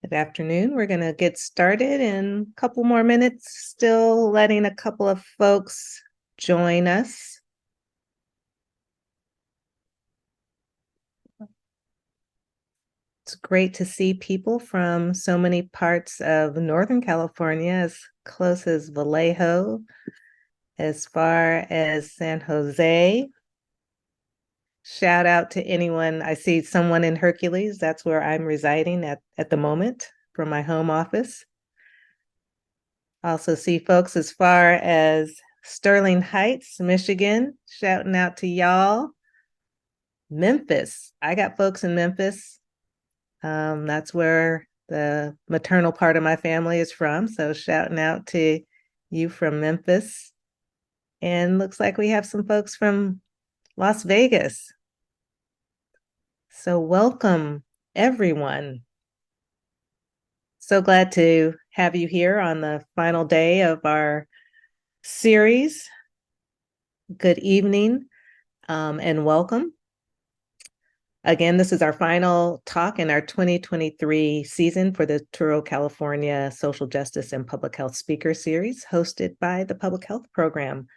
Good afternoon. We're going to get started in a couple more minutes, still letting a couple of folks join us. It's great to see people from so many parts of Northern California, as close as Vallejo, as far as San Jose. Shout out to anyone. I see someone in Hercules. That's where I'm residing at the moment from my home office. Also see folks as far as Sterling Heights, Michigan. Shouting out to y'all. Memphis. I got folks in Memphis. That's where the maternal part of my family is from. So shouting out to you from Memphis. And looks like we have some folks from Las Vegas. So welcome, everyone. So glad to have you here on the final day of our series. Good evening, and welcome. Again, this is our final talk in our 2023 season for the Touro, California Social Justice and Public Health Speaker Series, hosted by the Public Health Program.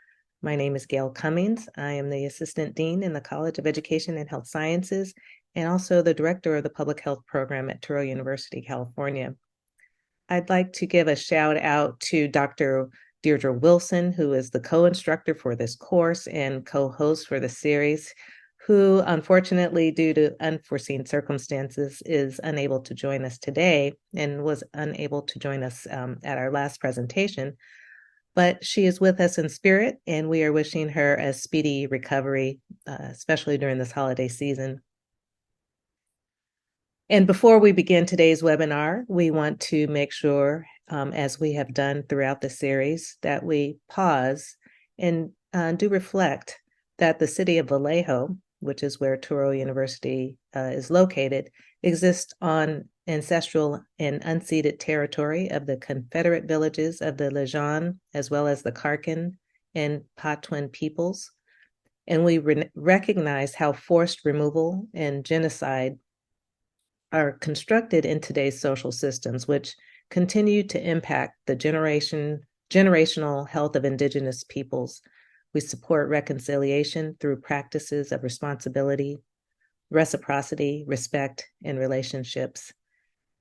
My name is Gail Cummings. I am the Assistant Dean in the College of Education and Health Sciences, and also the Director of the Public Health Program at Touro University, California. I'd like to give a shout out to Dr. Deirdre Wilson, who is the co-instructor for this course and co-host for the series, who unfortunately, due to unforeseen circumstances, is unable to join us today and was unable to join us at our last presentation. But she is with us in spirit, and we are wishing her a speedy recovery, especially during this holiday season. And before we begin today's webinar, we want to make sure, as we have done throughout the series, that we pause and do reflect that the city of Vallejo, which is where Touro University is located, exists on ancestral and unceded territory of the Confederate villages of the Lejeune, as well as the Karken and Patwin peoples. And we recognize how forced removal and genocide are constructed in today's social systems, which continue to impact the generational health of Indigenous peoples. We support reconciliation through practices of responsibility, reciprocity, respect, and relationships,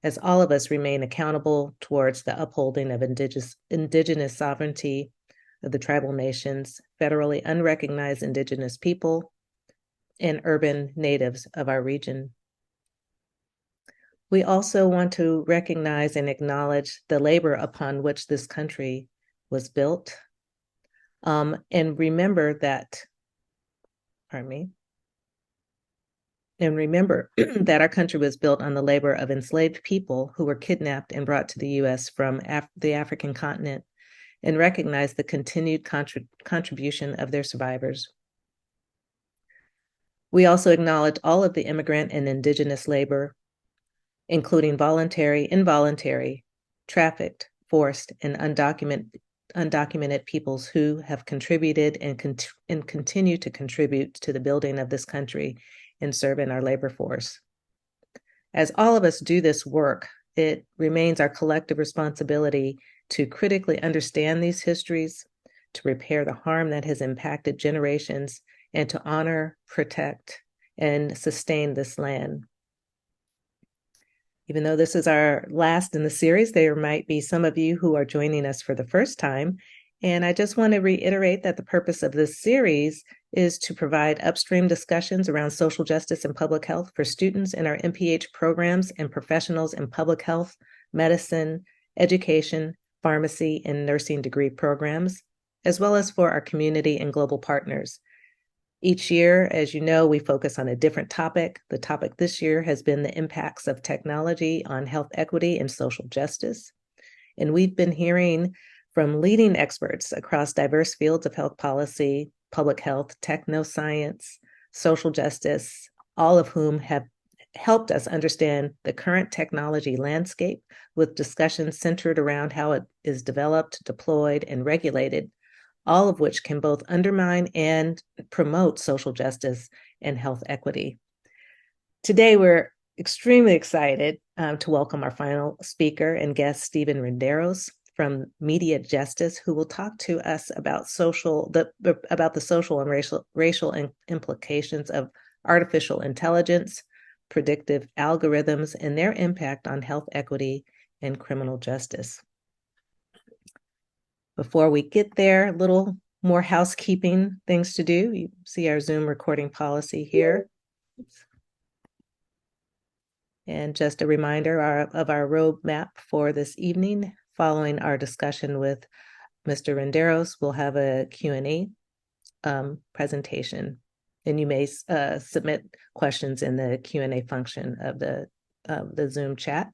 as all of us remain accountable towards the upholding of indigenous sovereignty of the tribal nations, federally unrecognized Indigenous people, and urban natives of our region. We also want to recognize and acknowledge the labor upon which this country was built, and remember that, that our country was built on the labor of enslaved people who were kidnapped and brought to the U.S. from the African continent, and recognize the continued contribution of their survivors. We also acknowledge all of the immigrant and Indigenous labor, including voluntary, involuntary, trafficked, forced, and undocumented peoples who have contributed and continue to contribute to the building of this country and serve in our labor force. As all of us do this work, it remains our collective responsibility to critically understand these histories, to repair the harm that has impacted generations, and to honor, protect, and sustain this land. Even though this is our last in the series, there might be some of you who are joining us for the first time. And I just want to reiterate that the purpose of this series is to provide upstream discussions around social justice and public health for students in our MPH programs and professionals in public health, medicine, education, pharmacy, and nursing degree programs, as well as for our community and global partners. Each year, as you know, we focus on a different topic. The topic this year has been the impacts of technology on health equity and social justice. And we've been hearing from leading experts across diverse fields of health policy, public health, technoscience, social justice, all of whom have helped us understand the current technology landscape with discussions centered around how it is developed, deployed, and regulated, all of which can both undermine and promote social justice and health equity. Today, we're extremely excited to welcome our final speaker and guest, Stephen Renderos from Media Justice, who will talk to us about the social and racial implications of artificial intelligence, predictive algorithms, and their impact on health equity and criminal justice. Before we get there, a little more housekeeping things to do. You see our Zoom recording policy here. And just a reminder of our roadmap for this evening. Following our discussion with Mr. Renderos, we'll have a Q&A presentation. And you may submit questions in the Q&A function of the Zoom chat.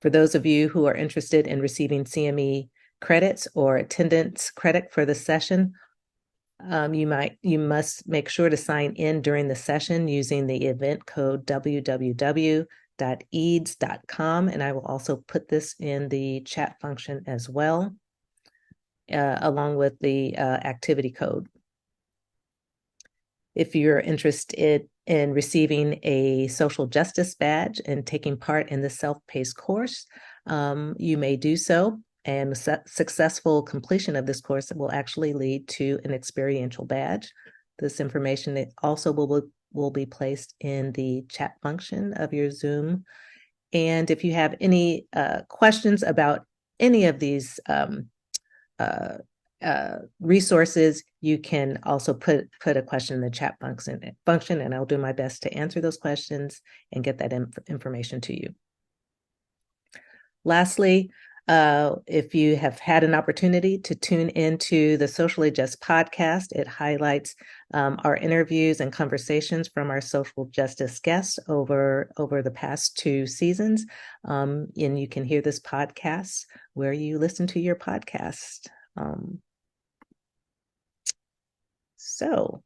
For those of you who are interested in receiving CME credits or attendance credit for the session, you must make sure to sign in during the session using the event code www.eads.com, and I will also put this in the chat function as well, along with the activity code. If you're interested in receiving a social justice badge and taking part in the self-paced course, you may do so. And successful completion of this course will actually lead to an experiential badge. This information also will be placed in the chat function of your Zoom. And if you have any questions about any of these resources, you can also put a question in the chat function, and I'll do my best to answer those questions and get that information to you. Lastly, if you have had an opportunity to tune into the Socially Just podcast, it highlights our interviews and conversations from our social justice guests over the past 2 seasons. And you can hear this podcast where you listen to your podcast. So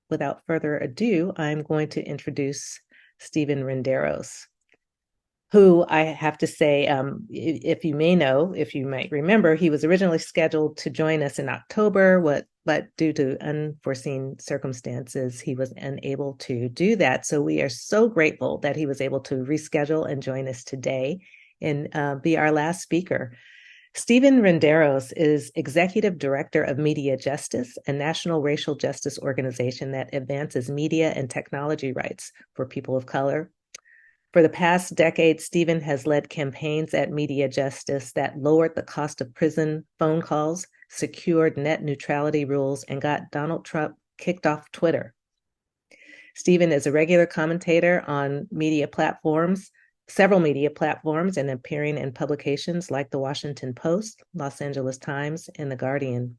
without further ado, I'm going to introduce Stephen Renderos, who I have to say, if you might remember, he was originally scheduled to join us in October, but due to unforeseen circumstances, he was unable to do that. So we are so grateful that he was able to reschedule and join us today and be our last speaker. Stephen Renderos is Executive Director of Media Justice, a national racial justice organization that advances media and technology rights for people of color. For the past decade, Stephen has led campaigns at Media Justice that lowered the cost of prison phone calls, secured net neutrality rules, and got Donald Trump kicked off Twitter. Stephen is a regular commentator on several media platforms, and appearing in publications like The Washington Post, Los Angeles Times, and The Guardian.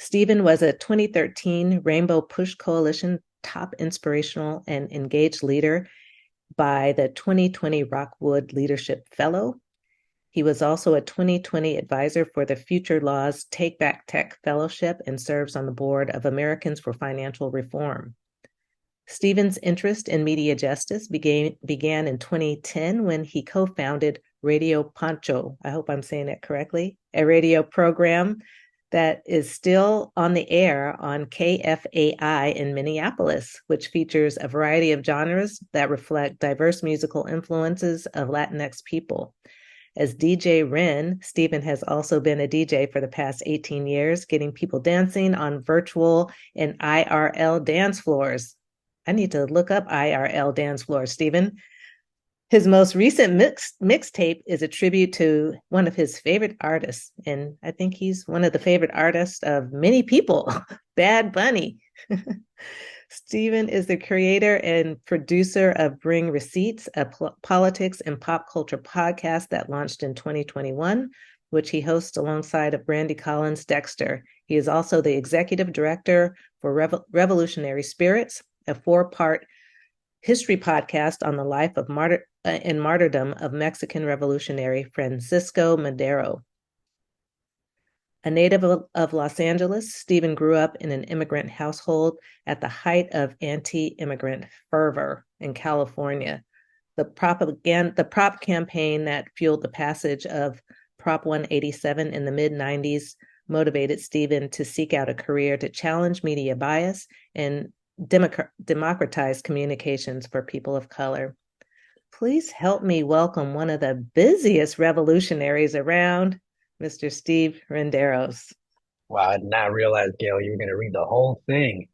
Stephen was a 2013 Rainbow Push Coalition top inspirational and engaged leader by the 2020 Rockwood Leadership Fellow. He was also a 2020 advisor for the Future Laws Take Back Tech Fellowship and serves on the board of Americans for Financial Reform. Stephen's interest in media justice began in 2010 when he co-founded Radio Pancho, I hope I'm saying it correctly, a radio program that is still on the air on KFAI in Minneapolis, which features a variety of genres that reflect diverse musical influences of Latinx people. As DJ Ren, Stephen has also been a DJ for the past 18 years, getting people dancing on virtual and IRL dance floors. I need to look up IRL dance floors, Stephen. His most recent mixtape is a tribute to one of his favorite artists, and I think he's one of the favorite artists of many people, Bad Bunny. Stephen is the creator and producer of Bring Receipts, a politics and pop culture podcast that launched in 2021, which he hosts alongside of Brandy Collins Dexter. He is also the executive director for Revolutionary Spirits, a 4-part history podcast on the life of and martyrdom of Mexican revolutionary Francisco Madero. A native of Los Angeles, Stephen grew up in an immigrant household at the height of anti-immigrant fervor in California. The prop campaign that fueled the passage of Prop 187 in the mid-90s motivated Stephen to seek out a career to challenge media bias and democratize communications for people of color. Please help me welcome one of the busiest revolutionaries around, Mr. Steve Renderos. Wow, I did not realize, Gail, you were going to read the whole thing.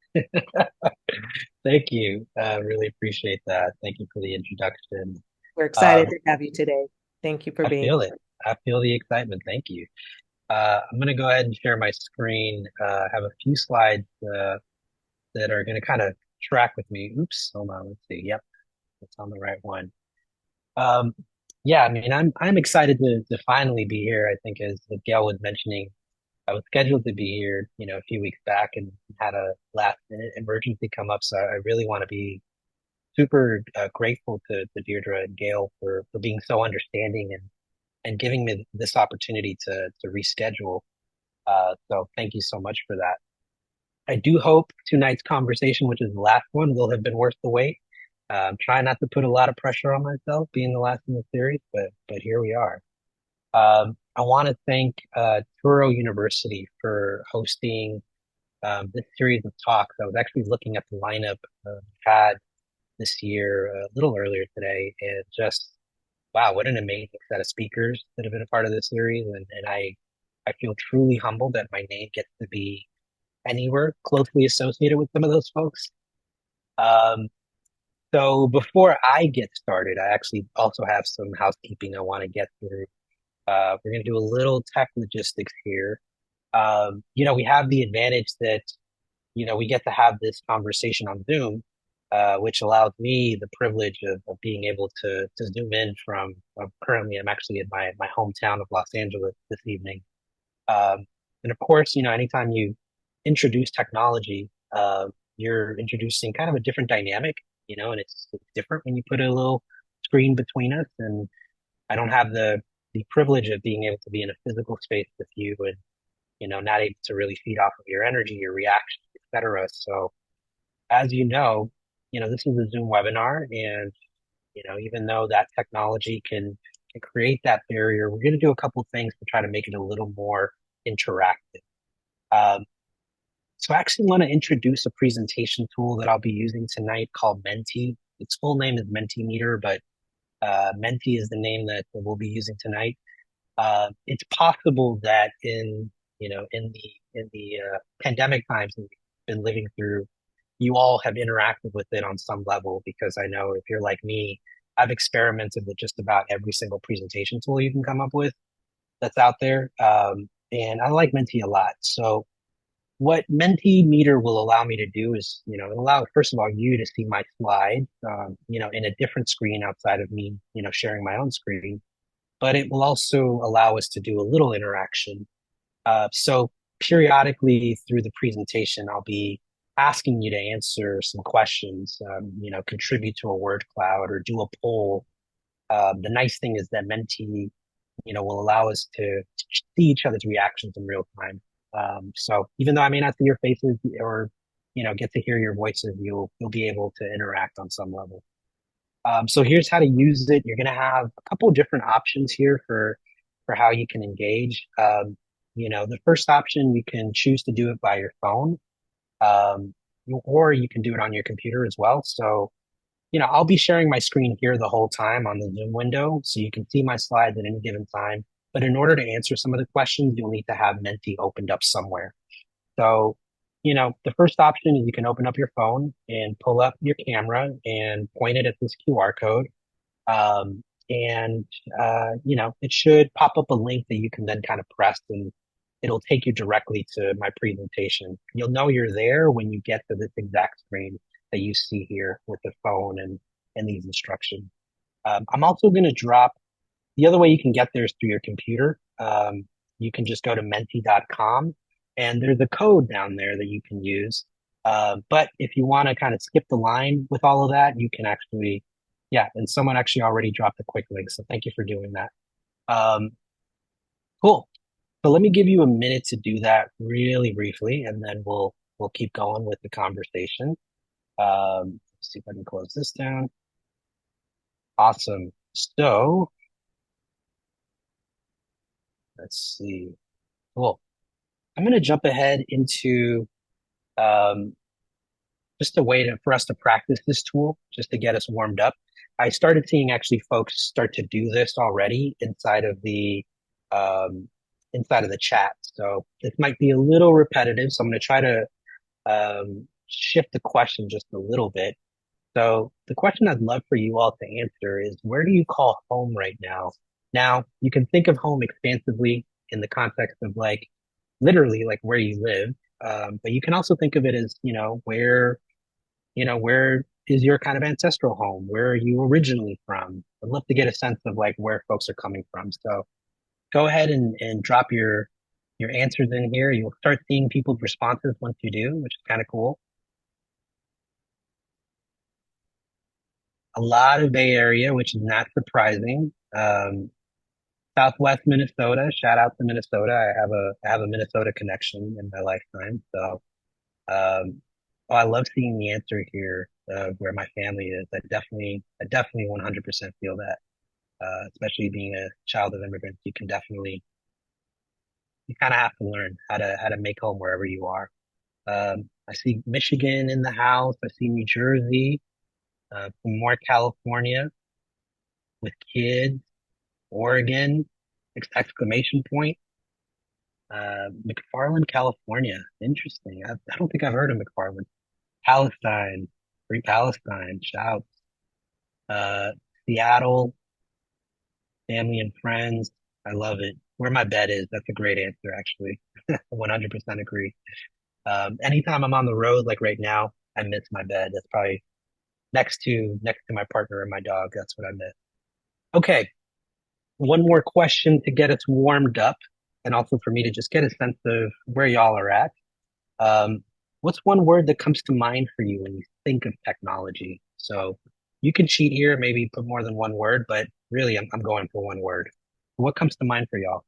Thank you. I really appreciate that. Thank you for the introduction. We're excited Um, to have you today. Thank you for I being feel it. I feel the excitement. Thank you. I'm going to go ahead and share my screen. I have a few slides that are going to kind of track with me. Oops, hold on. Let's see. Yep, that's on the right one. Um, yeah, I mean, I'm excited to finally be here. I think as Gail was mentioning, I was scheduled to be here, a few weeks back and had a last minute emergency come up. So I really want to be super grateful to Deirdre and Gail for being so understanding and giving me this opportunity to reschedule. So thank you so much for that. I do hope tonight's conversation, which is the last one, will have been worth the wait. I'm trying not to put a lot of pressure on myself being the last in the series, but here we are. I want to thank Touro University for hosting this series of talks. I was actually looking at the lineup had this year a little earlier today, and just wow, what an amazing set of speakers that have been a part of this series. And I feel truly humbled that my name gets to be anywhere closely associated with some of those folks. Um, so before I get started, I actually also have some housekeeping I want to get through. We're going to do a little tech logistics here. We have the advantage that, we get to have this conversation on Zoom, which allows me the privilege of being able to zoom in from currently I'm actually in my hometown of Los Angeles this evening. Um, and of course, anytime you introduce technology, you're introducing kind of a different dynamic, and it's different when you put a little screen between us. And I don't have the privilege of being able to be in a physical space with you and, not able to really feed off of your energy, your reaction, etc. So as this is a Zoom webinar and, even though that technology can create that barrier, we're going to do a couple things to try to make it a little more interactive. Um, so I actually want to introduce a presentation tool that I'll be using tonight called Menti. Its full name is Mentimeter, but Menti is the name that we'll be using tonight. It's possible that in the pandemic times that we've been living through, you all have interacted with it on some level because I know if you're like me, I've experimented with just about every single presentation tool you can come up with that's out there. And I like Menti a lot. So what Mentimeter will allow me to do is, allow, first of all, you to see my slides, in a different screen outside of me, sharing my own screen, but it will also allow us to do a little interaction. So periodically through the presentation, I'll be asking you to answer some questions, contribute to a word cloud or do a poll. The nice thing is that Menti, will allow us to see each other's reactions in real time. So even though I may not see your faces or, get to hear your voices, you'll be able to interact on some level. So here's how to use it. You're going to have a couple of different options here for how you can engage. The first option, you can choose to do it by your phone, um, or you can do it on your computer as well. So, I'll be sharing my screen here the whole time on the Zoom window, so you can see my slides at any given time. But in order to answer some of the questions, you'll need to have Menti opened up somewhere. So, the first option is you can open up your phone and pull up your camera and point it at this QR code. And it should pop up a link that you can then kind of press and it'll take you directly to my presentation. You'll know you're there when you get to this exact screen that you see here with the phone and these instructions. I'm also going to drop the other way you can get there is through your computer. You can just go to menti.com and there's a code down there that you can use. But if you want to kind of skip the line with all of that, you can actually, yeah, and someone actually already dropped a quick link. So thank you for doing that. Um, cool. So let me give you a minute to do that really briefly, and then we'll keep going with the conversation. Let's see if I can close this down. Awesome. So let's see. Cool. I'm going to jump ahead into um, just a way for us to practice this tool, just to get us warmed up. I started seeing actually folks start to do this already um, inside of the chat. So this might be a little repetitive. So I'm going to try to shift the question just a little bit. So the question I'd love for you all to answer is, where do you call home right now? Now, you can think of home expansively in the context of like literally like where you live. But you can also think of it as, where is your kind of ancestral home? Where are you originally from? I'd love to get a sense of like where folks are coming from. So go ahead and drop your answers in here. You'll start seeing people's responses once you do, which is kind of cool. A lot of Bay Area, which is not surprising. Southwest Minnesota. Shout out to Minnesota. I have a Minnesota connection in my lifetime. So, oh, I love seeing the answer here where my family is. I definitely 100% feel that. Especially being a child of immigrants, you kind of have to learn how to make home wherever you are. I see Michigan in the house. I see New Jersey, more California with kids, Oregon, exclamation point. McFarland, California. Interesting. I don't think I've heard of McFarland. Palestine, Free Palestine, shouts. Uh, Seattle, family and friends. I love it. Where my bed is, that's a great answer, actually. 100% agree. Anytime I'm on the road, like right now, I miss my bed. That's probably next to my partner and my dog. That's what I miss. Okay, one more question to get us warmed up, and also for me to just get a sense of where y'all are at. Um, what's one word that comes to mind for you when you think of technology? So you can cheat here, maybe put more than one word, but really, I'm going for one word. What comes to mind for y'all?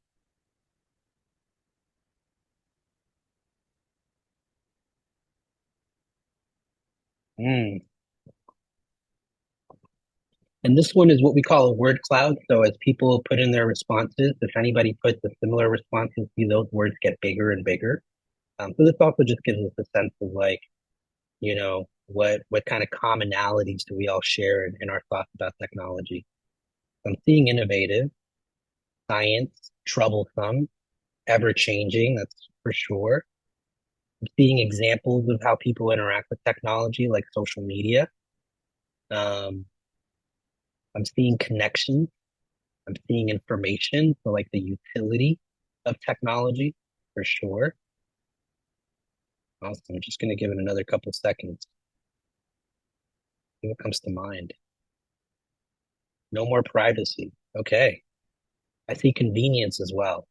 Mm. And this one is what we call a word cloud. So as people put in their responses, if anybody puts a similar responses, see those words get bigger and bigger. So this also just gives us a sense of like, what kind of commonalities do we all share in our thoughts about technology? I'm seeing innovative, science, troublesome, ever changing, that's for sure. I'm seeing examples of how people interact with technology, like social media. Um, I'm seeing connections. I'm seeing information, so like the utility of technology for sure. Awesome. I'm just going to give it another couple seconds. See what comes to mind. No more privacy. Okay. I see convenience as well.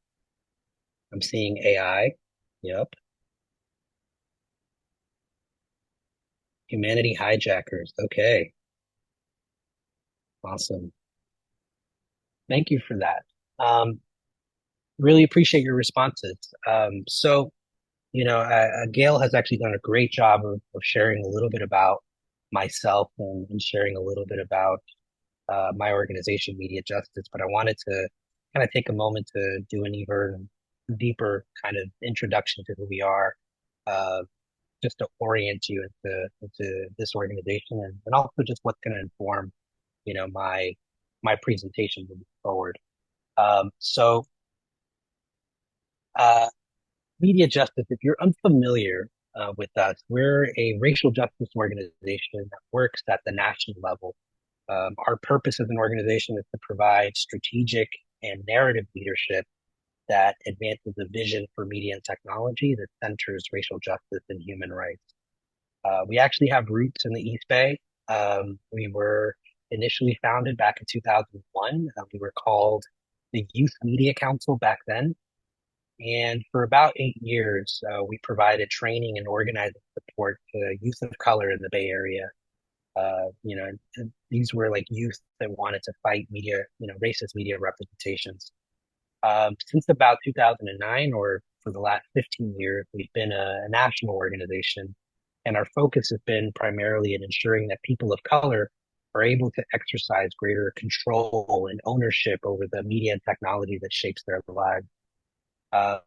I'm seeing AI. Yep. Humanity hijackers. Okay. Awesome. Thank you for that. Um, really appreciate your responses. Gail has actually done a great job of sharing a little bit about myself and sharing a little bit about my organization, Media Justice. But I wanted to kind of take a moment to do an even deeper kind of introduction to who we are, uh, just to orient you into this organization and also just what's going to inform, my presentation moving forward. Um, so, uh, Media Justice, if you're unfamiliar with us, we're a racial justice organization that works at the national level. Our purpose as an organization is to provide strategic and narrative leadership that advances a vision for media and technology that centers racial justice and human rights. We actually have roots in the East Bay. We were initially founded back in 2001. We were called the Youth Media Council back then. And for about 8 years, we provided training and organizing support to youth of color in the Bay Area. And these were like youth that wanted to fight media, racist media representations. Since about 2009, or for the last 15 years, we've been a national organization, and our focus has been primarily in ensuring that people of color are able to exercise greater control and ownership over the media and technology that shapes their lives. Uh,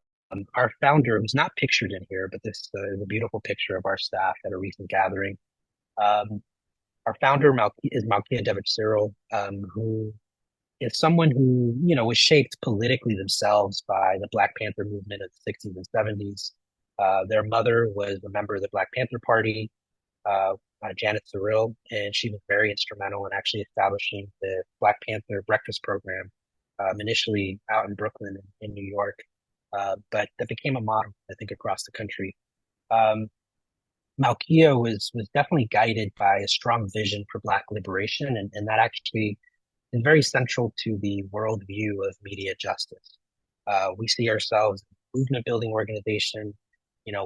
Our founder, who's not pictured in here, but this is a beautiful picture of our staff at a recent gathering. Um, our founder is Malkia Devich, who is someone who, was shaped politically themselves by the Black Panther movement of the 60s and 70s. Their mother was a member of the Black Panther Party, uh, Janet Cyril, and she was very instrumental in actually establishing the Black Panther breakfast program, initially out in Brooklyn in New York, but that became a model, I think, across the country. Um, Malkia was definitely guided by a strong vision for Black liberation, and that actually is very central to the worldview of media justice. We see ourselves as a movement building organization,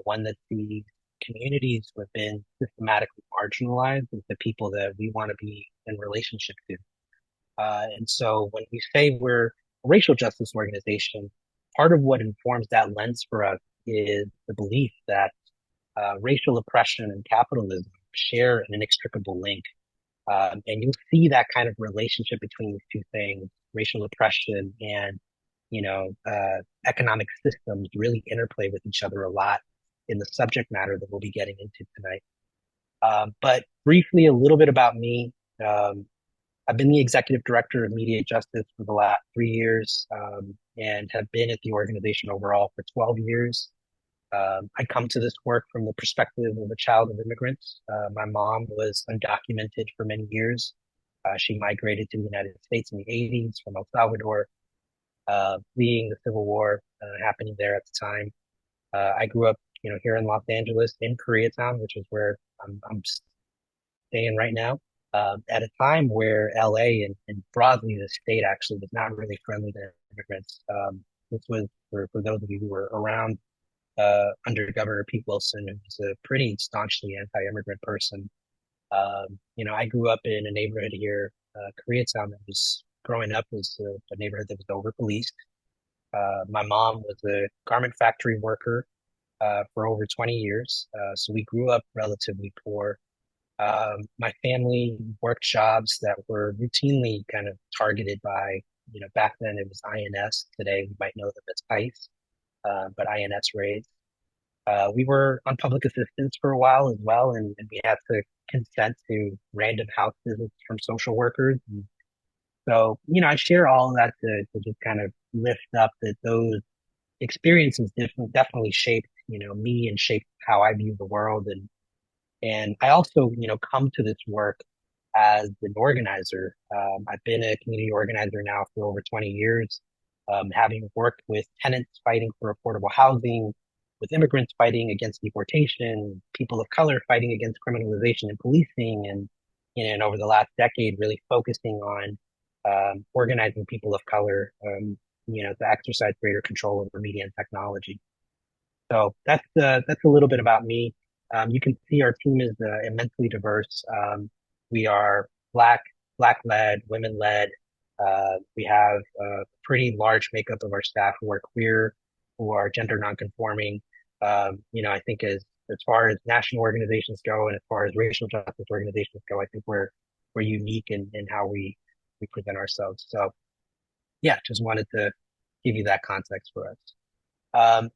one that sees communities who have been systematically marginalized as the people that we want to be in relationship to. And so when we say we're a racial justice organization, part of what informs that lens for us is the belief that racial oppression and capitalism share an inextricable link. And you'll see that kind of relationship between these two things, racial oppression and, economic systems really interplay with each other a lot in the subject matter that we'll be getting into tonight. But briefly, a little bit about me. Um, I've been the executive director of media justice for the last 3 years, and have been at the organization overall for 12 years. I come to this work from the perspective of a child of immigrants. My mom was undocumented for many years. She migrated to the United States in the 80s from El Salvador, fleeing the Civil War happening there at the time. I grew up, here in Los Angeles in Koreatown, which is where I'm staying right now. At a time where LA and broadly the state actually was not really friendly to immigrants. This was for those of you who were around under Governor Pete Wilson, who's a pretty staunchly anti-immigrant person. I grew up in a neighborhood here, Koreatown, that was growing up was a neighborhood that was over-policed. My mom was a garment factory worker for over 20 years, so we grew up relatively poor. My family worked jobs that were routinely kind of targeted by, back then it was INS. Today we might know them as ICE, but INS raids. We were on public assistance for a while as well, and we had to consent to random house visits from social workers. And so, I share all of that to just kind of lift up that those experiences definitely shaped, me and shaped how I view the world. And I also, come to this work as an organizer. I've been a community organizer now for over 20 years, having worked with tenants fighting for affordable housing, with immigrants fighting against deportation, people of color fighting against criminalization and policing, and over the last decade, really focusing on organizing people of color, to exercise greater control over media and technology. So that's a little bit about me. You can see our team is immensely diverse. We are Black led, women led. We have a pretty large makeup of our staff who are queer, who are gender nonconforming. I think as far as national organizations go, and as far as racial justice organizations go, I think we're unique in how we present ourselves. So yeah, just wanted to give you that context for us.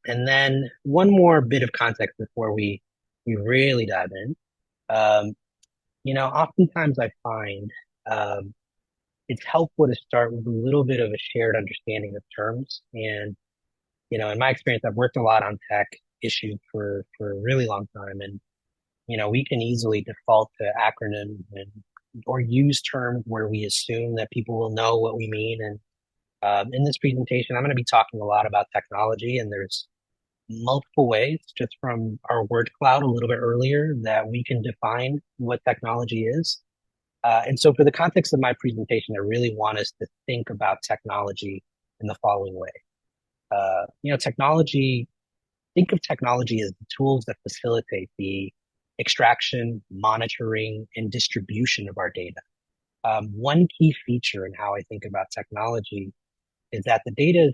And then one more bit of context before we really dive in. Um, oftentimes I find it's helpful to start with a little bit of a shared understanding of terms. And, in my experience, I've worked a lot on tech issues for a really long time. And, we can easily default to acronyms or use terms where we assume that people will know what we mean. And in this presentation, I'm going to be talking a lot about technology, and there's multiple ways, just from our word cloud a little bit earlier, that we can define what technology is. And so for the context of my presentation, I really want us to think about technology in the following way. Technology, think of technology as the tools that facilitate the extraction, monitoring, and distribution of our data. One key feature in how I think about technology is that the data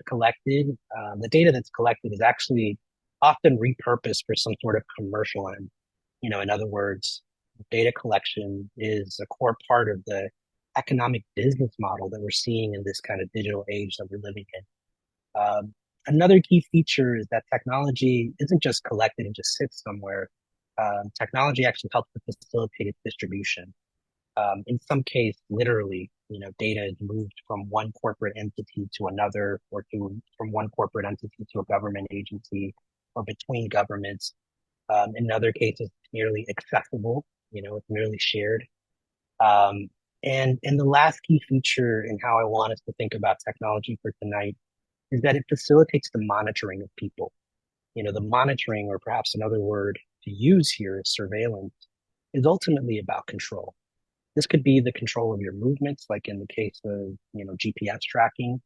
that's collected is actually often repurposed for some sort of commercial end. In other words, data collection is a core part of the economic business model that we're seeing in this kind of digital age that we're living in. Another key feature is that technology isn't just collected and just sits somewhere. Technology actually helps to facilitate its distribution. In some case, literally, data is moved from one corporate entity to another, or from one corporate entity to a government agency, or between governments. In other cases, it's merely accessible, it's merely shared. Um, and the last key feature in how I want us to think about technology for tonight is that it facilitates the monitoring of people. The monitoring, or perhaps another word to use here is surveillance, is ultimately about control. This could be the control of your movements, like in the case of, GPS tracking.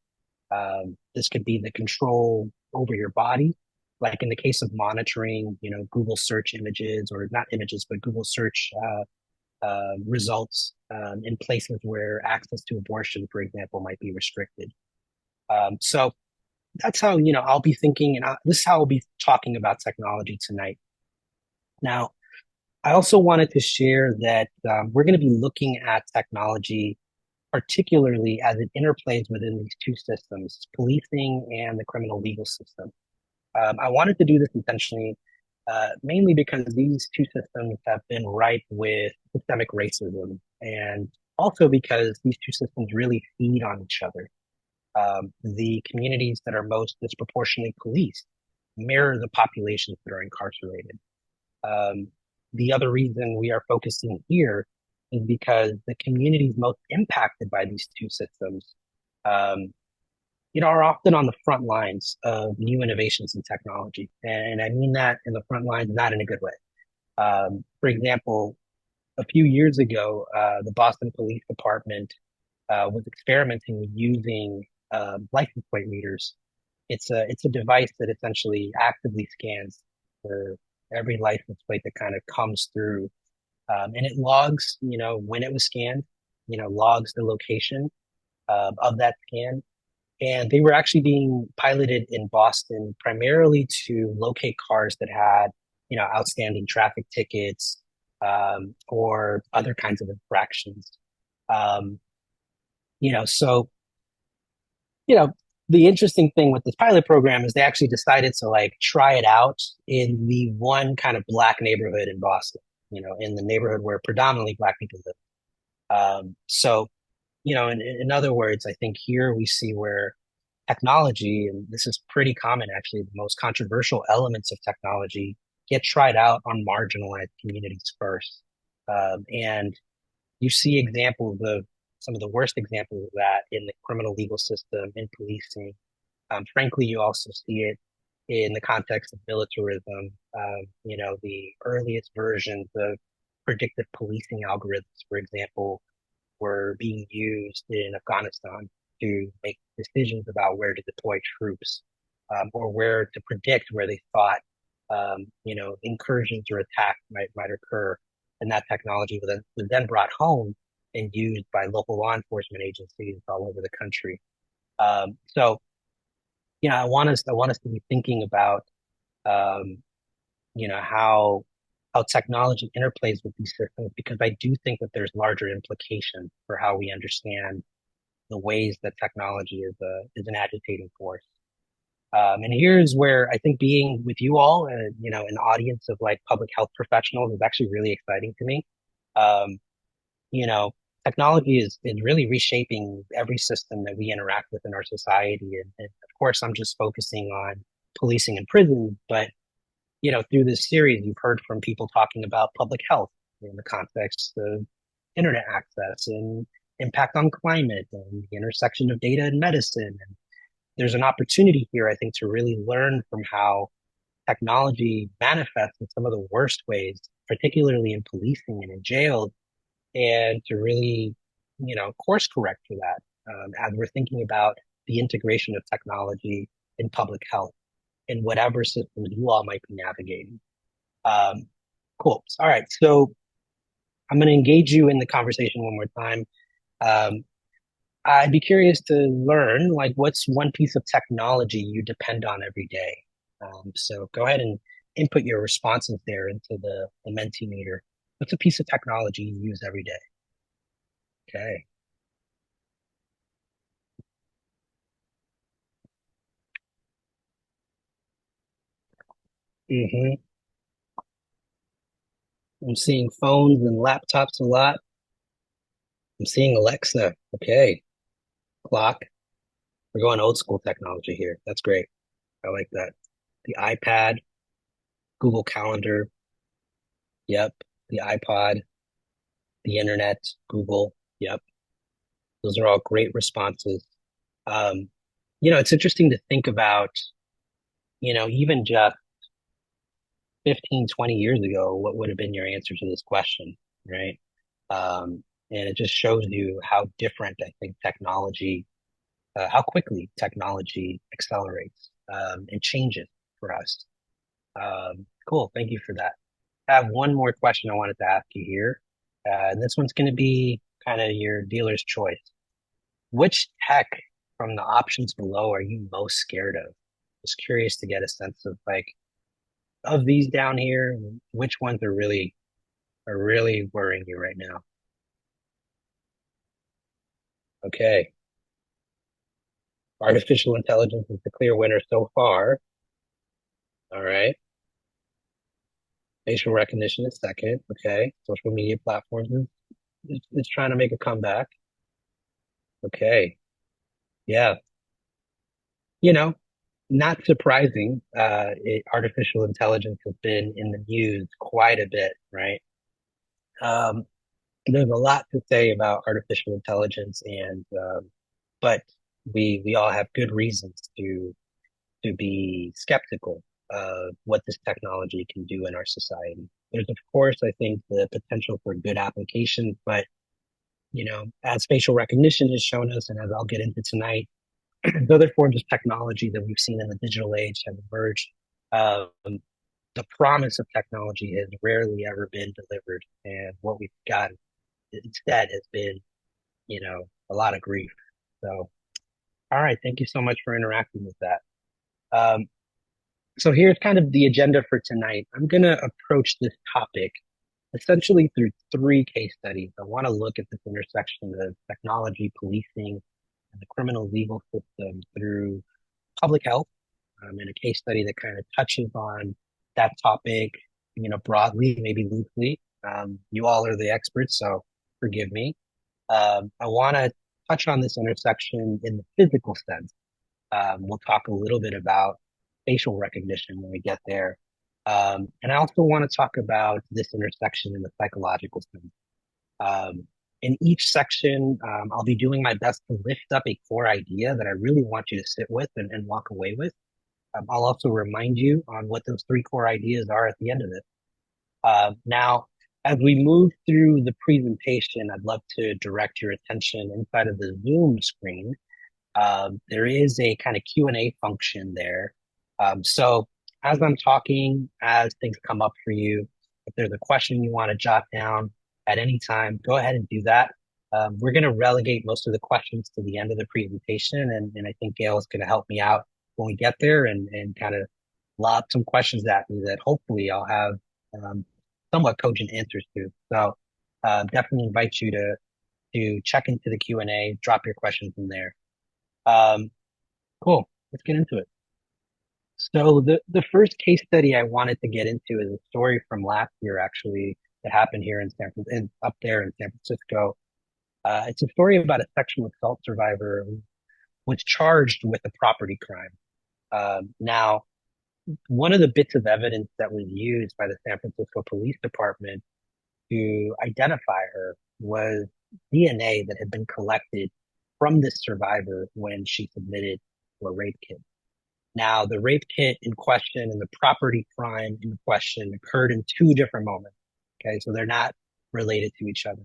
This could be the control over your body, like in the case of monitoring, Google search images, or not images, but Google search results in places where access to abortion, for example, might be restricted. So that's how, I'll be thinking, and this is how I'll be talking about technology tonight. Now, I also wanted to share that we're going to be looking at technology, particularly as it interplays within these two systems, policing and the criminal legal system. I wanted to do this intentionally, mainly because these two systems have been ripe with systemic racism, and also because these two systems really feed on each other. The communities that are most disproportionately policed mirror the populations that are incarcerated. Um, the other reason we are focusing here is because the communities most impacted by these two systems, um, are often on the front lines of new innovations in technology. And I mean that in the front lines, not in a good way. For example, a few years ago, the Boston Police Department was experimenting with using license plate readers. It's a device that essentially actively scans for every license plate that kind of comes through, and it logs, when it was scanned, logs the location of that scan. And they were actually being piloted in Boston primarily to locate cars that had, outstanding traffic tickets, or other kinds of infractions. Um, so, you know, the interesting thing with this pilot program is they actually decided to like try it out in the one kind of black neighborhood in Boston, in the neighborhood where predominantly black people live. So, in other words, I think here we see where technology, and this is pretty common actually, the most controversial elements of technology get tried out on marginalized communities first. And you see examples of some of the worst examples of that in the criminal legal system, in policing. Frankly, you also see it in the context of militarism. The earliest versions of predictive policing algorithms, for example, were being used in Afghanistan to make decisions about where to deploy troops, or where to predict where they thought, incursions or attacks might occur. And that technology was then brought home and used by local law enforcement agencies all over the country. So, I want us to be thinking about, um, how technology interplays with these systems, because I do think that there's larger implications for how we understand the ways that technology is an agitating force. And here's where I think being with you all, an audience of like public health professionals, is actually really exciting to me. Um, you know, Technology is really reshaping every system that we interact with in our society. And of course, I'm just focusing on policing and prisons, but through this series, you've heard from people talking about public health in the context of internet access and impact on climate and the intersection of data and medicine. And there's an opportunity here, I think, to really learn from how technology manifests in some of the worst ways, particularly in policing and in jail, and to really, course correct for that, as we're thinking about the integration of technology in public health in whatever systems you all might be navigating. Um, cool. All right. So I'm going to engage you in the conversation one more time. Um, I'd be curious to learn, like, what's one piece of technology you depend on every day? So go ahead and input your responses there into the Mentimeter. What's a piece of technology you use every day? Okay. Hmm. I'm seeing phones and laptops a lot. I'm seeing Alexa. Okay. Clock. We're going old school technology here. That's great. I like that. The iPad, Google Calendar. Yep. The iPod, the internet, Google. Yep. Those are all great responses. Um, it's interesting to think about, even just 15, 20 years ago, what would have been your answer to this question, right? And it just shows you how different I think technology, how quickly technology accelerates and changes for us. Cool. Thank you for that. I have one more question I wanted to ask you here. And this one's going to be kind of your dealer's choice. Which tech from the options below are you most scared of? Just curious to get a sense of like of these down here, which ones are really worrying you right now? Okay. Artificial intelligence is the clear winner so far. All right. Facial recognition is second. Okay. Social media platforms is trying to make a comeback. Okay. Yeah. You know, not surprising. Artificial intelligence has been in the news quite a bit, right? Um, there's a lot to say about artificial intelligence, and but we all have good reasons to be skeptical of what this technology can do in our society. There's of course, I think, the potential for good applications, but as facial recognition has shown us, and as I'll get into tonight, the other forms of technology that we've seen in the digital age have emerged. Um, the promise of technology has rarely ever been delivered, and what we've got instead has been, a lot of grief. So, all right, thank you so much for interacting with that. Um, so here's kind of the agenda for tonight. I'm going to approach this topic essentially through three case studies. I want to look at this intersection of technology, policing, and the criminal legal system through public health, in a case study that kind of touches on that topic, broadly, maybe loosely. You all are the experts, so forgive me. I want to touch on this intersection in the physical sense. We'll talk a little bit about facial recognition when we get there. And I also want to talk about this intersection in the psychological sense. Um, in each section, I'll be doing my best to lift up a core idea that I really want you to sit with and walk away with. I'll also remind you on what those three core ideas are at the end of it. Now, as we move through the presentation, I'd love to direct your attention inside of the Zoom screen. There is a kind of Q&A function there. So as I'm talking, as things come up for you, if there's a question you want to jot down at any time, go ahead and do that. We're going to relegate most of the questions to the end of the presentation, and I think Gail is going to help me out when we get there and kind of lob some questions at me that hopefully I'll have um, somewhat cogent answers to. So definitely invite you to check into the Q&A, drop your questions in there. Um, cool. Let's get into it. So the first case study I wanted to get into is a story from last year, actually, that happened here in up there in San Francisco. It's a story about a sexual assault survivor who was charged with a property crime. Now, one of the bits of evidence that was used by the San Francisco Police Department to identify her was DNA that had been collected from this survivor when she submitted to a rape kit. Now, the rape kit in question and the property crime in question occurred in two different moments. Okay, so they're not related to each other.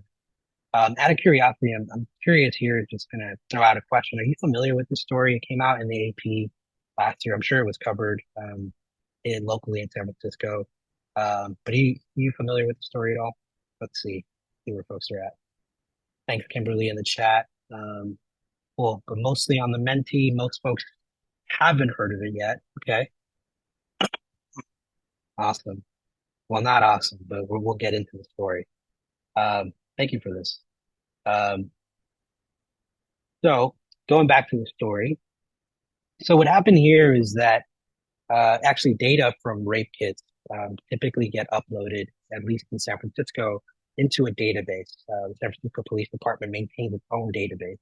Out of curiosity, I'm curious here, just going to throw out a question. Are you familiar with the story? It came out in the AP last year. I'm sure it was covered locally in San Francisco. But are you familiar with the story at all? Let's see where folks are at. Thanks, Kimberly, in the chat. Cool, but mostly on the mentee. Most folks haven't heard of it yet. Okay, awesome. Well, not awesome, but we'll get into the story. Thank you for this. Um, so going back to the story. So what happened here is that Actually, data from rape kits typically get uploaded, at least in San Francisco, into a database. The San Francisco Police Department maintains its own database,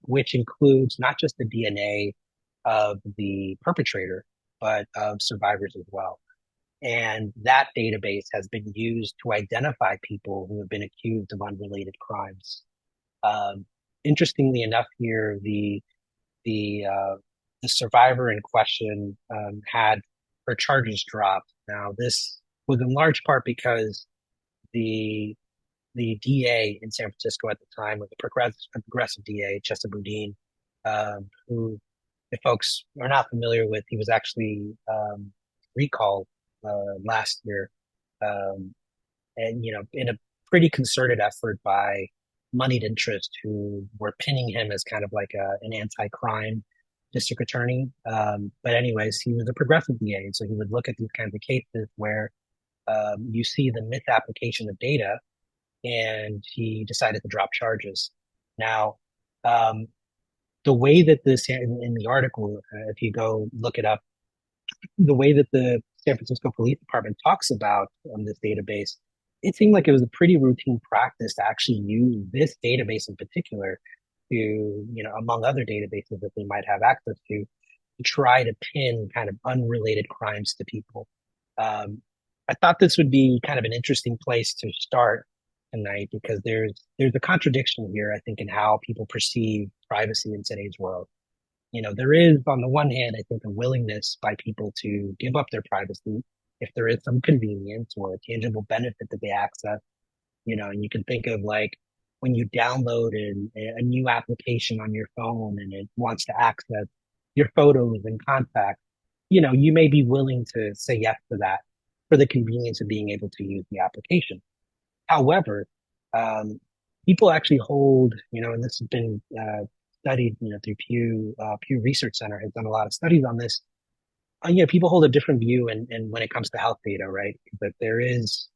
which includes not just the DNA of the perpetrator, but of survivors as well. And that database has been used to identify people who have been accused of unrelated crimes. Um, Interestingly enough, here the uh, the survivor in question had her charges dropped. Now, this was in large part because the the DA in San Francisco at the time was a progressive DA, Chesa Boudin, who, if folks are not familiar with, he was actually recalled last year, um, and in a pretty concerted effort by moneyed interests who were pinning him as kind of like an anti-crime district attorney. But anyways, he was a progressive DA, so he would look at these kinds of cases where you see the misapplication of data, and he decided to drop charges. Now, um, the way that this in the article, if you go look it up, the way that the San Francisco Police Department talks about this database, it seemed like it was a pretty routine practice to actually use this database in particular to, among other databases that they might have access to try to pin kind of unrelated crimes to people. Um, I thought this would be kind of an interesting place to start tonight because there's a contradiction here, I think, in how people perceive privacy in today's world. There is, on the one hand, I think, a willingness by people to give up their privacy if there is some convenience or a tangible benefit that they access. And you can think of like when you download a new application on your phone and it wants to access your photos and contacts, you may be willing to say yes to that for the convenience of being able to use the application. However, um, people actually hold, and this has been studied, through Pew Research Center has done a lot of studies on this. People hold a different view, and when it comes to health data, right? That there is,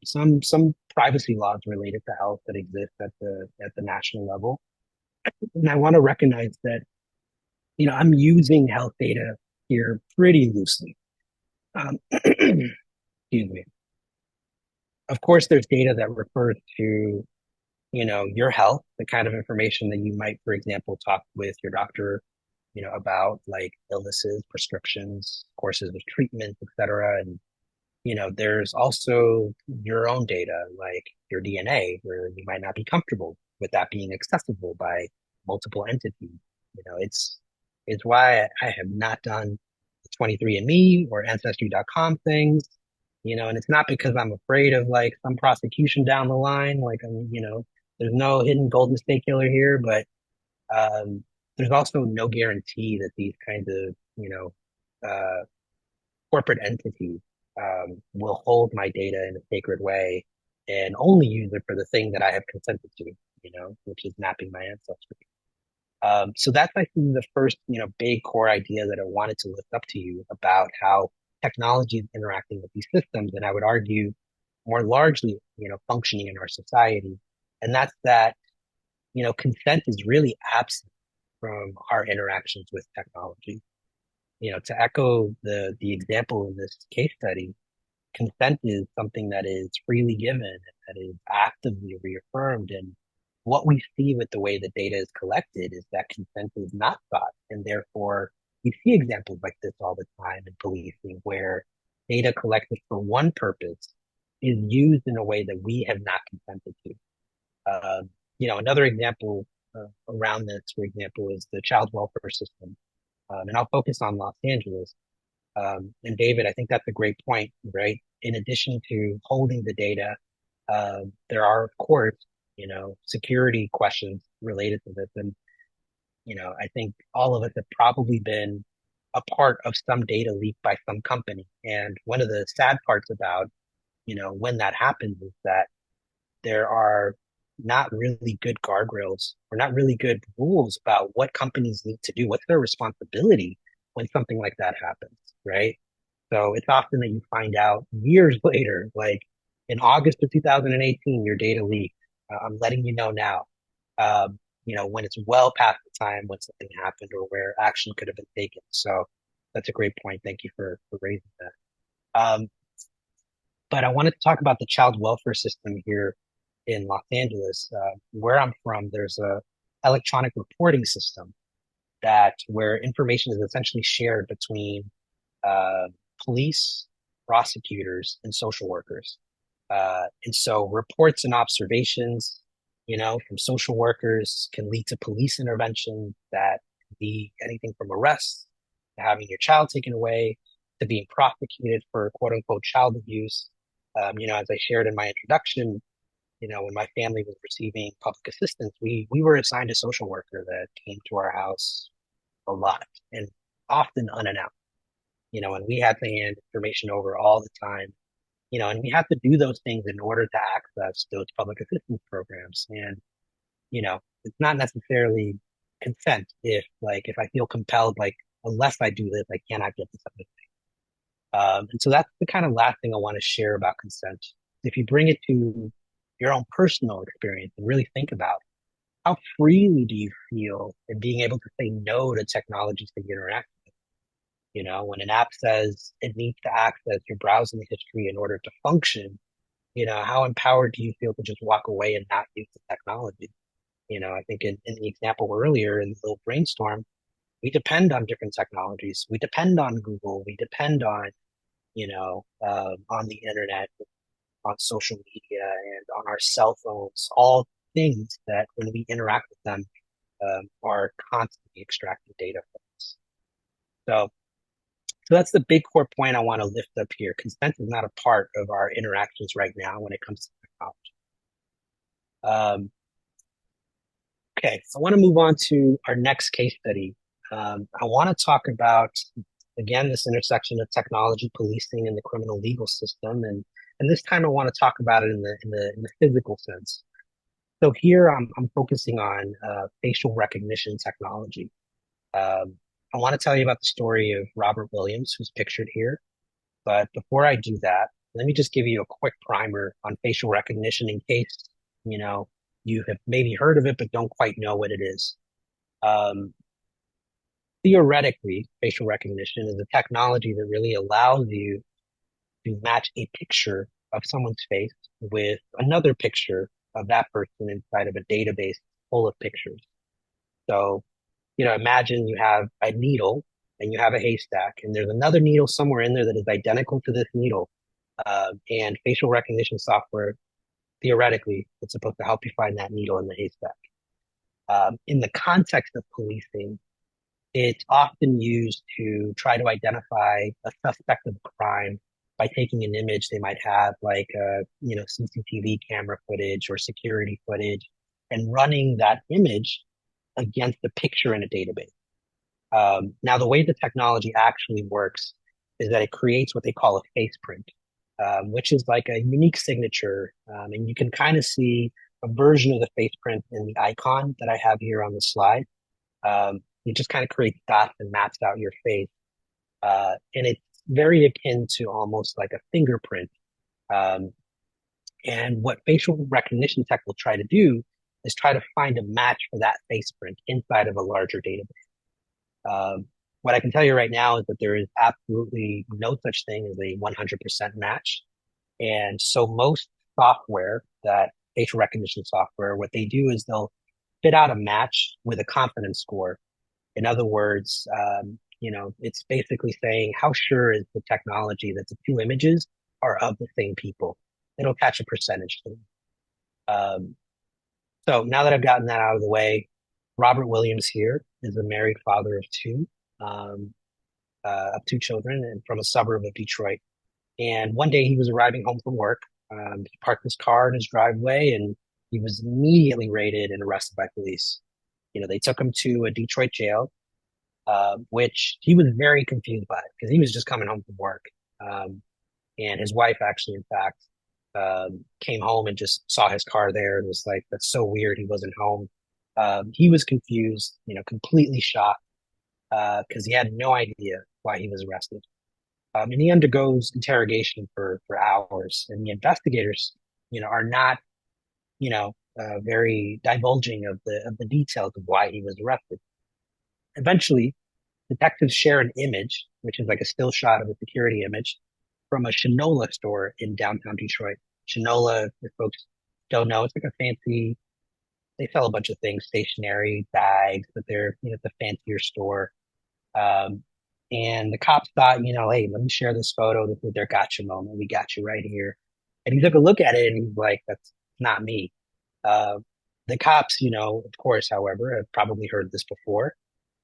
some privacy laws related to health that exist at the national level, and I want to recognize that, I'm using health data here pretty loosely. Excuse me. Of course, there's data that refers to your health, the kind of information that you might, for example, talk with your doctor, about like illnesses, prescriptions, courses of treatment, etc. And, there's also your own data, like your DNA, where you might not be comfortable with that being accessible by multiple entities. It's why I have not done the 23andMe or Ancestry.com things, and it's not because I'm afraid of like some prosecution down the line. Like there's no hidden golden state killer here, but there's also no guarantee that these kinds of, corporate entities will hold my data in a sacred way and only use it for the thing that I have consented to, which is mapping my ancestry. So that's, I think, the first, big core idea that I wanted to lift up to you about how technology is interacting with these systems. And I would argue more largely, functioning in our society. And that's that, consent is really absent from our interactions with technology. To echo the example in this case study, consent is something that is freely given, that is actively reaffirmed. And what we see with the way the data is collected is that consent is not sought. And therefore, we see examples like this all the time in policing where data collected for one purpose is used in a way that we have not consented to. Uh, another example around this, for example, is the child welfare system. And I'll focus on Los Angeles. And David, I think that's a great point, right? In addition to holding the data, there are, of course, security questions related to this. And, I think all of us have probably been a part of some data leak by some company. And one of the sad parts about, when that happens is that there are not really good guardrails or not really good rules about what companies need to do. What's their responsibility when something like that happens, right? So it's often that you find out years later, like in August of 2018, your data leaked. I'm letting you know now, when it's well past the time when something happened or where action could have been taken. So That's a great point. Thank you for raising that. Um, but I wanted to talk about the child welfare system here in Los Angeles. Where I'm from, there's a electronic reporting system that where information is essentially shared between uh, police, prosecutors, and social workers. And so reports and observations, from social workers can lead to police intervention that can be anything from arrests to having your child taken away to being prosecuted for quote unquote child abuse. As I shared in my introduction, when my family was receiving public assistance, we were assigned a social worker that came to our house a lot and often unannounced, and we had to hand information over all the time, and we have to do those things in order to access those public assistance programs. And, it's not necessarily consent if I feel compelled, like, unless I do this, I cannot get this other thing. And so that's the kind of last thing I want to share about consent. If you bring it to your own personal experience and really think about how freely do you feel in being able to say no to technologies that you interact with? When an app says it needs to access your browsing history in order to function, how empowered do you feel to just walk away and not use the technology? I think in the example earlier in the little brainstorm, we depend on different technologies. We depend on Google. We depend on the internet, on social media, and on our cell phones. All things that when we interact with them, are constantly extracting data from us. So, so that's the big core point I want to lift up here. Consent is not a part of our interactions right now when it comes to technology. Okay, so I want to move on to our next case study. I want to talk about, again, this intersection of technology, policing, and the criminal legal system. And this time I want to talk about it in the physical sense. So here I'm focusing on facial recognition technology. Um, I want to tell you about the story of Robert Williams, who's pictured here. But before I do that, let me just give you a quick primer on facial recognition in case, you know, you have maybe heard of it, but don't quite know what it is. Um, Theoretically, facial recognition is a technology that really allows you to match a picture of someone's face with another picture of that person inside of a database full of pictures. So, imagine you have a needle and you have a haystack, and there's another needle somewhere in there that is identical to this needle. And facial recognition software, theoretically, it's supposed to help you find that needle in the haystack. In the context of policing, it's often used to try to identify a suspect of a crime by taking an image they might have, like CCTV camera footage or security footage, and running that image against a picture in a database. Now, the way the technology actually works is that it creates what they call a face print, which is like a unique signature. And you can kind of see a version of the face print in the icon that I have here on the slide. It just kind of creates dots and maps out your face. And it's very akin to almost like a fingerprint. Um, and what facial recognition tech will try to do is try to find a match for that face print inside of a larger database. What I can tell you right now is that there is absolutely no such thing as a 100% match. And so most software, that facial recognition software, what they do is they'll spit out a match with a confidence score. In other words, it's basically saying how sure is the technology that the two images are of the same people. It'll catch a percentage to them. So now that I've gotten that out of the way, Robert Williams here is a married father um, of two children and from a suburb of Detroit. And one day he was arriving home from work. He parked his car in his driveway and he was immediately raided and arrested by police. They took him to a Detroit jail, which he was very confused by because he was just coming home from work. And his wife actually, in fact, came home and just saw his car there and was like, that's so weird. He wasn't home. He was confused, completely shocked, because he had no idea why he was arrested. And he undergoes interrogation for hours. And the investigators, are not, very divulging of the details of why he was arrested. Eventually, detectives share an image which is like a still shot of a security image from a Shinola store in downtown Detroit. Shinola, if folks don't know, it's like a fancy, they sell a bunch of things, stationery, bags, but they're, it's a fancier store. Um, and the cops thought, hey, let me share this photo. This is their gotcha moment. We got you right here. And he took a look at it and he's like, that's not me. Uh, the cops, of course, however, have probably heard this before.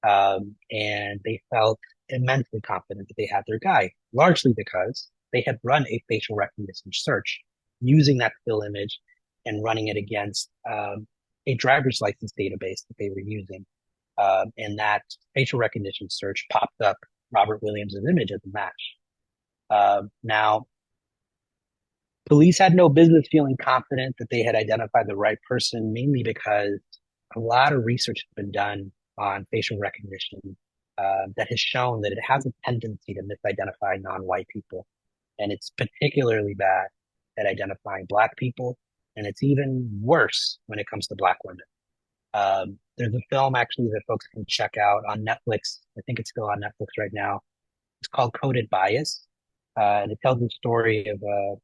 And they felt immensely confident that they had their guy, largely because they had run a facial recognition search using that still image and running it against a driver's license database that they were using. And that facial recognition search popped up Robert Williams' image as a match. Now, police had no business feeling confident that they had identified the right person, mainly because a lot of research has been done on facial recognition that has shown that it has a tendency to misidentify non-white people. And it's particularly bad at identifying Black people. And it's even worse when it comes to Black women. There's a film actually that folks can check out on Netflix. I think it's still on Netflix right now. It's called Coded Bias. And it tells the story of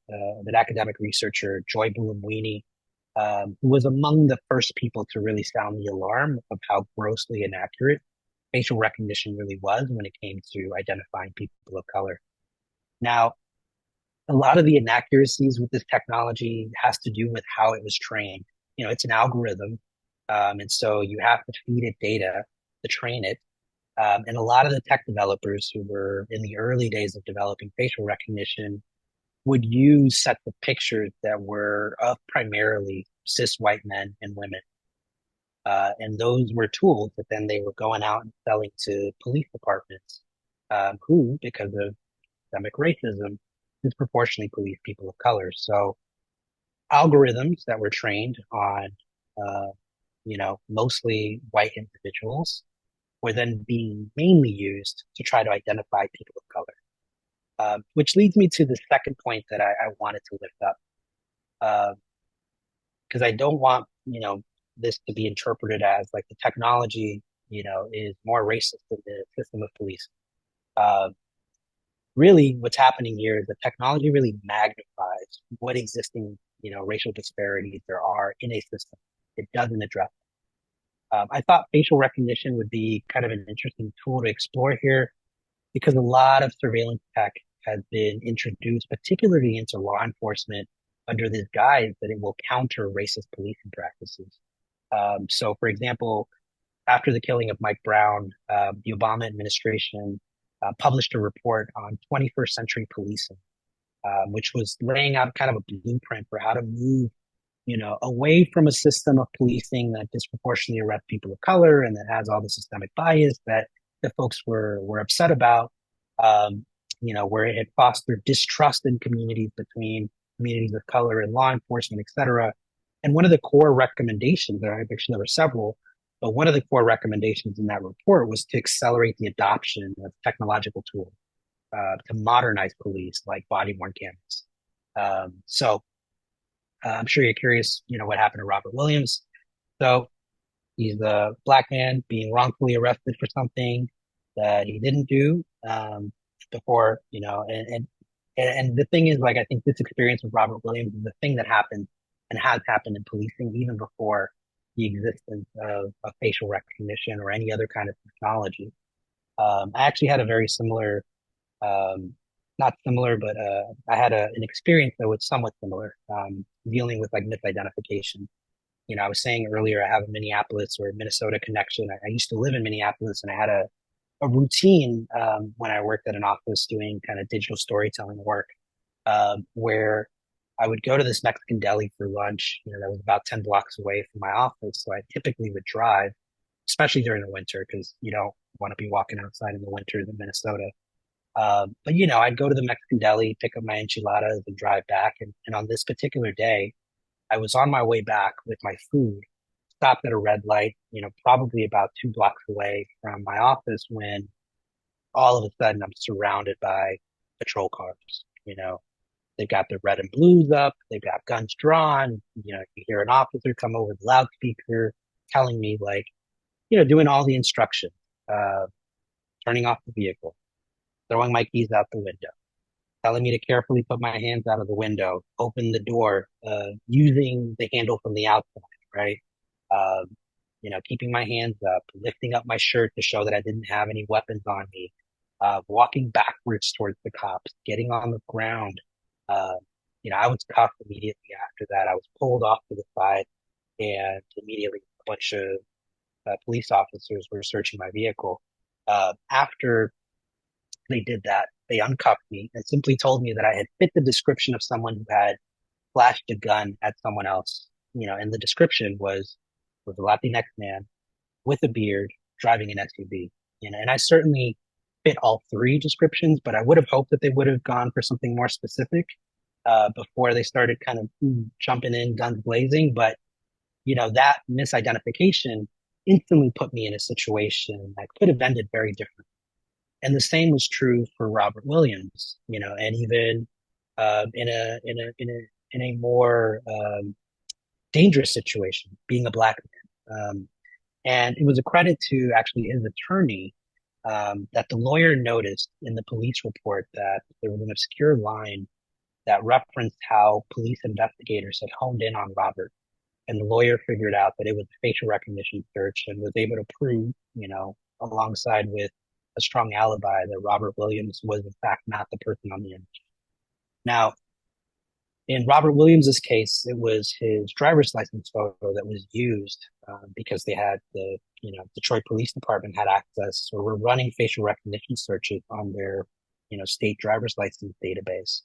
an academic researcher, Joy Buolamwini, who was among the first people to really sound the alarm of how grossly inaccurate facial recognition really was when it came to identifying people of color. Now, a lot of the inaccuracies with this technology has to do with how it was trained. It's an algorithm, and so you have to feed it data to train it. And a lot of the tech developers who were in the early days of developing facial recognition would use sets of pictures that were of primarily cis white men and women. And those were tools that then they were going out and selling to police departments, who, because of systemic racism, disproportionately police people of color. So algorithms that were trained on, uh, mostly white individuals were then being mainly used to try to identify people of color. Which leads me to the second point that I wanted to lift up, because I don't want, this to be interpreted as like the technology, is more racist than the system of police. Uh, Really, what's happening here is that technology really magnifies what existing, racial disparities there are in a system. It doesn't address. I thought facial recognition would be kind of an interesting tool to explore here because a lot of surveillance tech has been introduced, particularly into law enforcement, under this guise that it will counter racist policing practices. So, for example, after the killing of Mike Brown, the Obama administration published a report on 21st century policing, which was laying out kind of a blueprint for how to move, away from a system of policing that disproportionately arrests people of color and that has all the systemic bias that folks were upset about, where it had fostered distrust in communities between communities of color and law enforcement, et cetera. And one of the core recommendations, actually there were several, but one of the core recommendations in that report was to accelerate the adoption of technological tools to modernize police, like body-worn cameras. So I'm sure you're curious, what happened to Robert Williams. So he's a Black man being wrongfully arrested for something that he didn't do before, and the thing is, like, I think this experience with Robert Williams is the thing that happened and has happened in policing even before the existence of facial recognition or any other kind of technology. I actually had a very similar, um, not similar, but I had an experience that was somewhat similar, dealing with like misidentification. I was saying earlier, I have a Minneapolis or Minnesota connection. I used to live in Minneapolis and I had a routine when I worked at an office doing kind of digital storytelling work, where I would go to this Mexican deli for lunch, that was about 10 blocks away from my office. So I typically would drive, especially during the winter, because you don't want to be walking outside in the winters in Minnesota. But I'd go to the Mexican deli, pick up my enchiladas and drive back. And on this particular day, I was on my way back with my food, stopped at a red light, probably about 2 blocks away from my office when all of a sudden I'm surrounded by patrol cars. They've got their red and blues up, they've got guns drawn, you hear an officer come over the loudspeaker telling me like, doing all the instructions, uh, turning off the vehicle, throwing my keys out the window, telling me to carefully put my hands out of the window, open the door, using the handle from the outside, right? Um, keeping my hands up, lifting up my shirt to show that I didn't have any weapons on me, walking backwards towards the cops, getting on the ground. Uh, I was cuffed immediately after that. I was pulled off to the side, and immediately a bunch of police officers were searching my vehicle. After they did that, they uncuffed me and simply told me that I had fit the description of someone who had flashed a gun at someone else. And the description was a Latinx man with a beard driving an SUV. And I certainly fit all three descriptions, but I would have hoped that they would have gone for something more specific before they started kind of jumping in guns blazing. But that misidentification instantly put me in a situation that could have ended very different. And the same was true for Robert Williams, and even in a more dangerous situation, being a black man. And it was a credit to actually his attorney that the lawyer noticed in the police report that there was an obscure line that referenced how police investigators had honed in on Robert. And the lawyer figured out that it was a facial recognition search and was able to prove, alongside with a strong alibi that Robert Williams was in fact not the person on the image. Now, in Robert Williams's case, it was his driver's license photo that was used because they had Detroit Police Department had access or were running facial recognition searches on their, state driver's license database.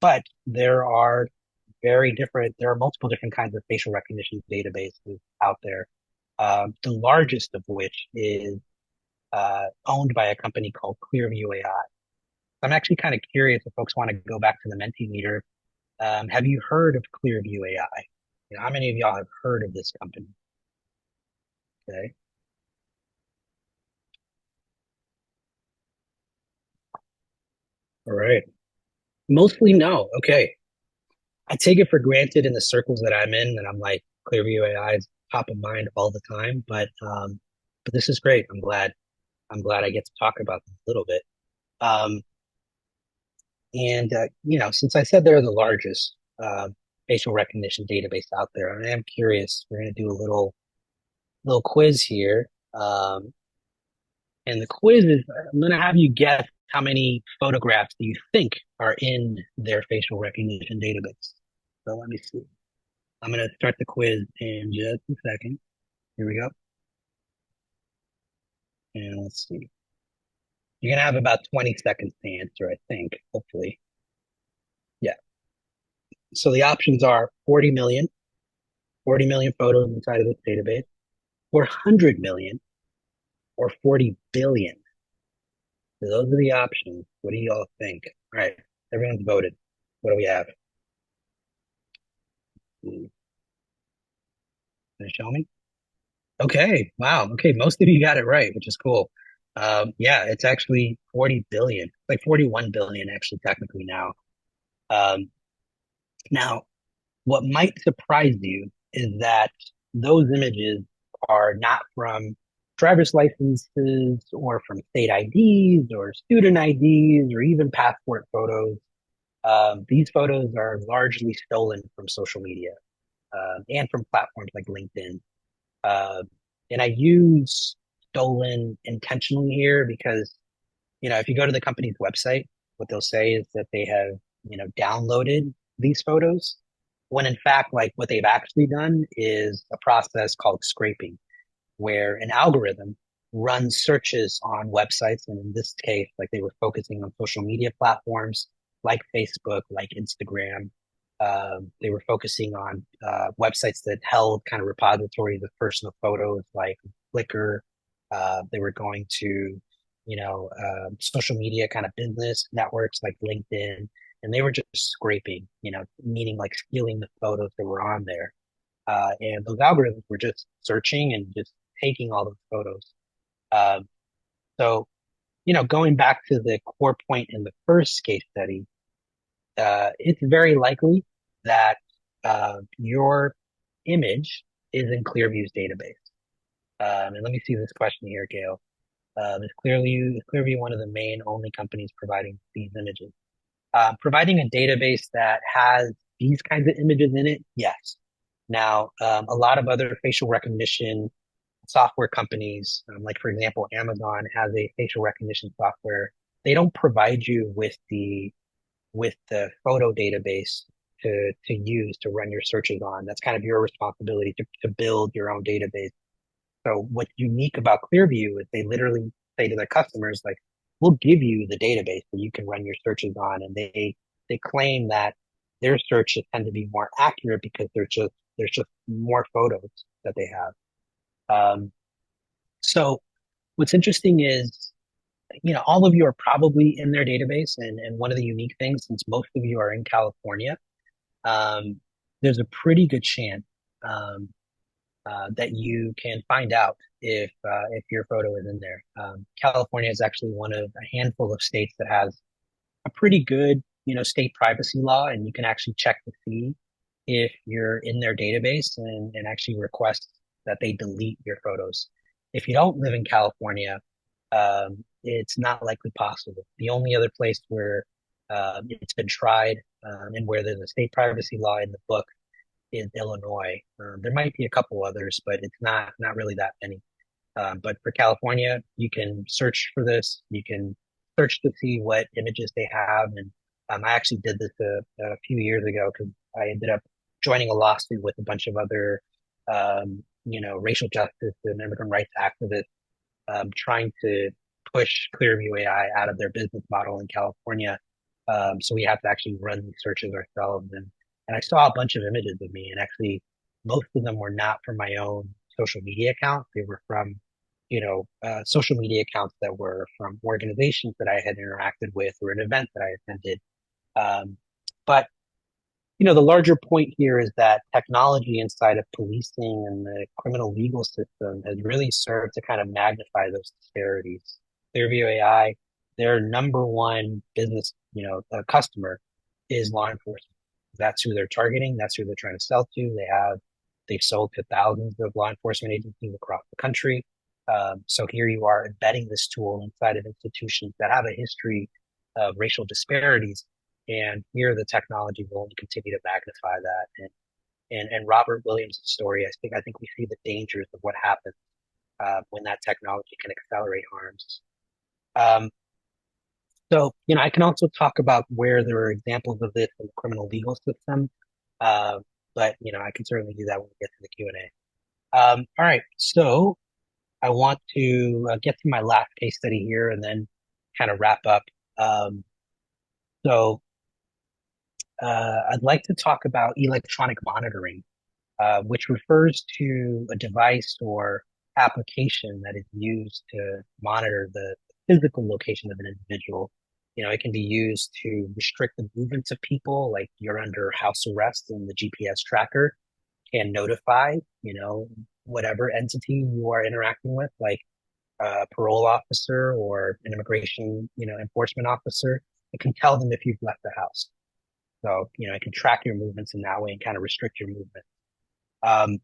But there are multiple different kinds of facial recognition databases out there. The largest of which is owned by a company called Clearview AI. I'm actually kind of curious if folks want to go back to the Mentimeter. Have you heard of Clearview AI? How many of y'all have heard of this company? Okay. All right. Mostly no. Okay. I take it for granted in the circles that I'm in, and I'm like, Clearview AI is top of mind all the time. But this is great. I'm glad I get to talk about them a little bit. Um, and since I said they're the largest facial recognition database out there, I am curious. We're going to do a little quiz here. And the quiz is, I'm going to have you guess how many photographs do you think are in their facial recognition database. So let me see. I'm going to start the quiz in just a second. Here we go. And let's see. You're going to have about 20 seconds to answer, I think, hopefully. Yeah. So the options are 40 million photos inside of this database, 400 million, or 40 billion. So those are the options. What do you all think? All right. Everyone's voted. What do we have? Can you show me? Okay. Wow. Okay. Most of you got it right, which is cool. Yeah, it's actually 40 billion, like 41 billion actually technically now. Um, now, what might surprise you is that those images are not from driver's licenses or from state IDs or student IDs or even passport photos. These photos are largely stolen from social media and from platforms like LinkedIn. Uh, and I use stolen intentionally here because, if you go to the company's website, what they'll say is that they have, downloaded these photos when in fact, like what they've actually done is a process called scraping, where an algorithm runs searches on websites. And in this case, like they were focusing on social media platforms like Facebook, like Instagram. They were focusing on websites that held kind of repositories of personal photos like Flickr. They were going to, social media kind of business networks like LinkedIn, and they were just scraping, meaning like stealing the photos that were on there. And those algorithms were just searching and just taking all those photos. Um, so, going back to the core point in the first case study, it's very likely that your image is in Clearview's database. And let me see this question here, Gail. Is Clearview one of the main only companies providing these images? Providing a database that has these kinds of images in it, yes. Now, a lot of other facial recognition software companies, like for example, Amazon has a facial recognition software. They don't provide you with the photo database to use to run your searches on. That's kind of your responsibility to build your own database. So what's unique about Clearview is they literally say to their customers, like, we'll give you the database that you can run your searches on. And they claim that their searches tend to be more accurate because there's just more photos that they have. So what's interesting is, all of you are probably in their database. And one of the unique things, since most of you are in California, um, there's a pretty good chance um, that you can find out if your photo is in there. California is actually one of a handful of states that has a pretty good, state privacy law, and you can actually check to see if you're in their database and actually request that they delete your photos. If you don't live in California, it's not likely possible. The only other place where it's been tried and where there's a state privacy law in the book is Illinois. There might be a couple others, but it's not really that many. But for California, you can search for this. You can search to see what images they have. And I actually did this a few years ago because I ended up joining a lawsuit with a bunch of other, racial justice and immigrant rights activists trying to push Clearview AI out of their business model in California. So we have to actually run these searches ourselves. And I saw a bunch of images of me, and actually, most of them were not from my own social media accounts. They were from, social media accounts that were from organizations that I had interacted with or an event that I attended. But the larger point here is that technology inside of policing and the criminal legal system has really served to kind of magnify those disparities. Clearview AI, their number one business, customer is law enforcement. That's who they're targeting. That's who they're trying to sell to. They've sold to thousands of law enforcement agencies across the country. So here you are embedding this tool inside of institutions that have a history of racial disparities, and here the technology will only continue to magnify that. And Robert Williams' story, I think we see the dangers of what happens when that technology can accelerate harms. Um, so, I can also talk about where there are examples of this in the criminal legal system, uh, but I can certainly do that when we get to the Q&A. All right, so I want to get to my last case study here and then kind of wrap up. Um, so I'd like to talk about electronic monitoring, which refers to a device or application that is used to monitor the physical location of an individual. It can be used to restrict the movements of people, like you're under house arrest and the GPS tracker can notify, whatever entity you are interacting with, like a parole officer or an immigration, enforcement officer. It can tell them if you've left the house. So, it can track your movements in that way and kind of restrict your movement. Um,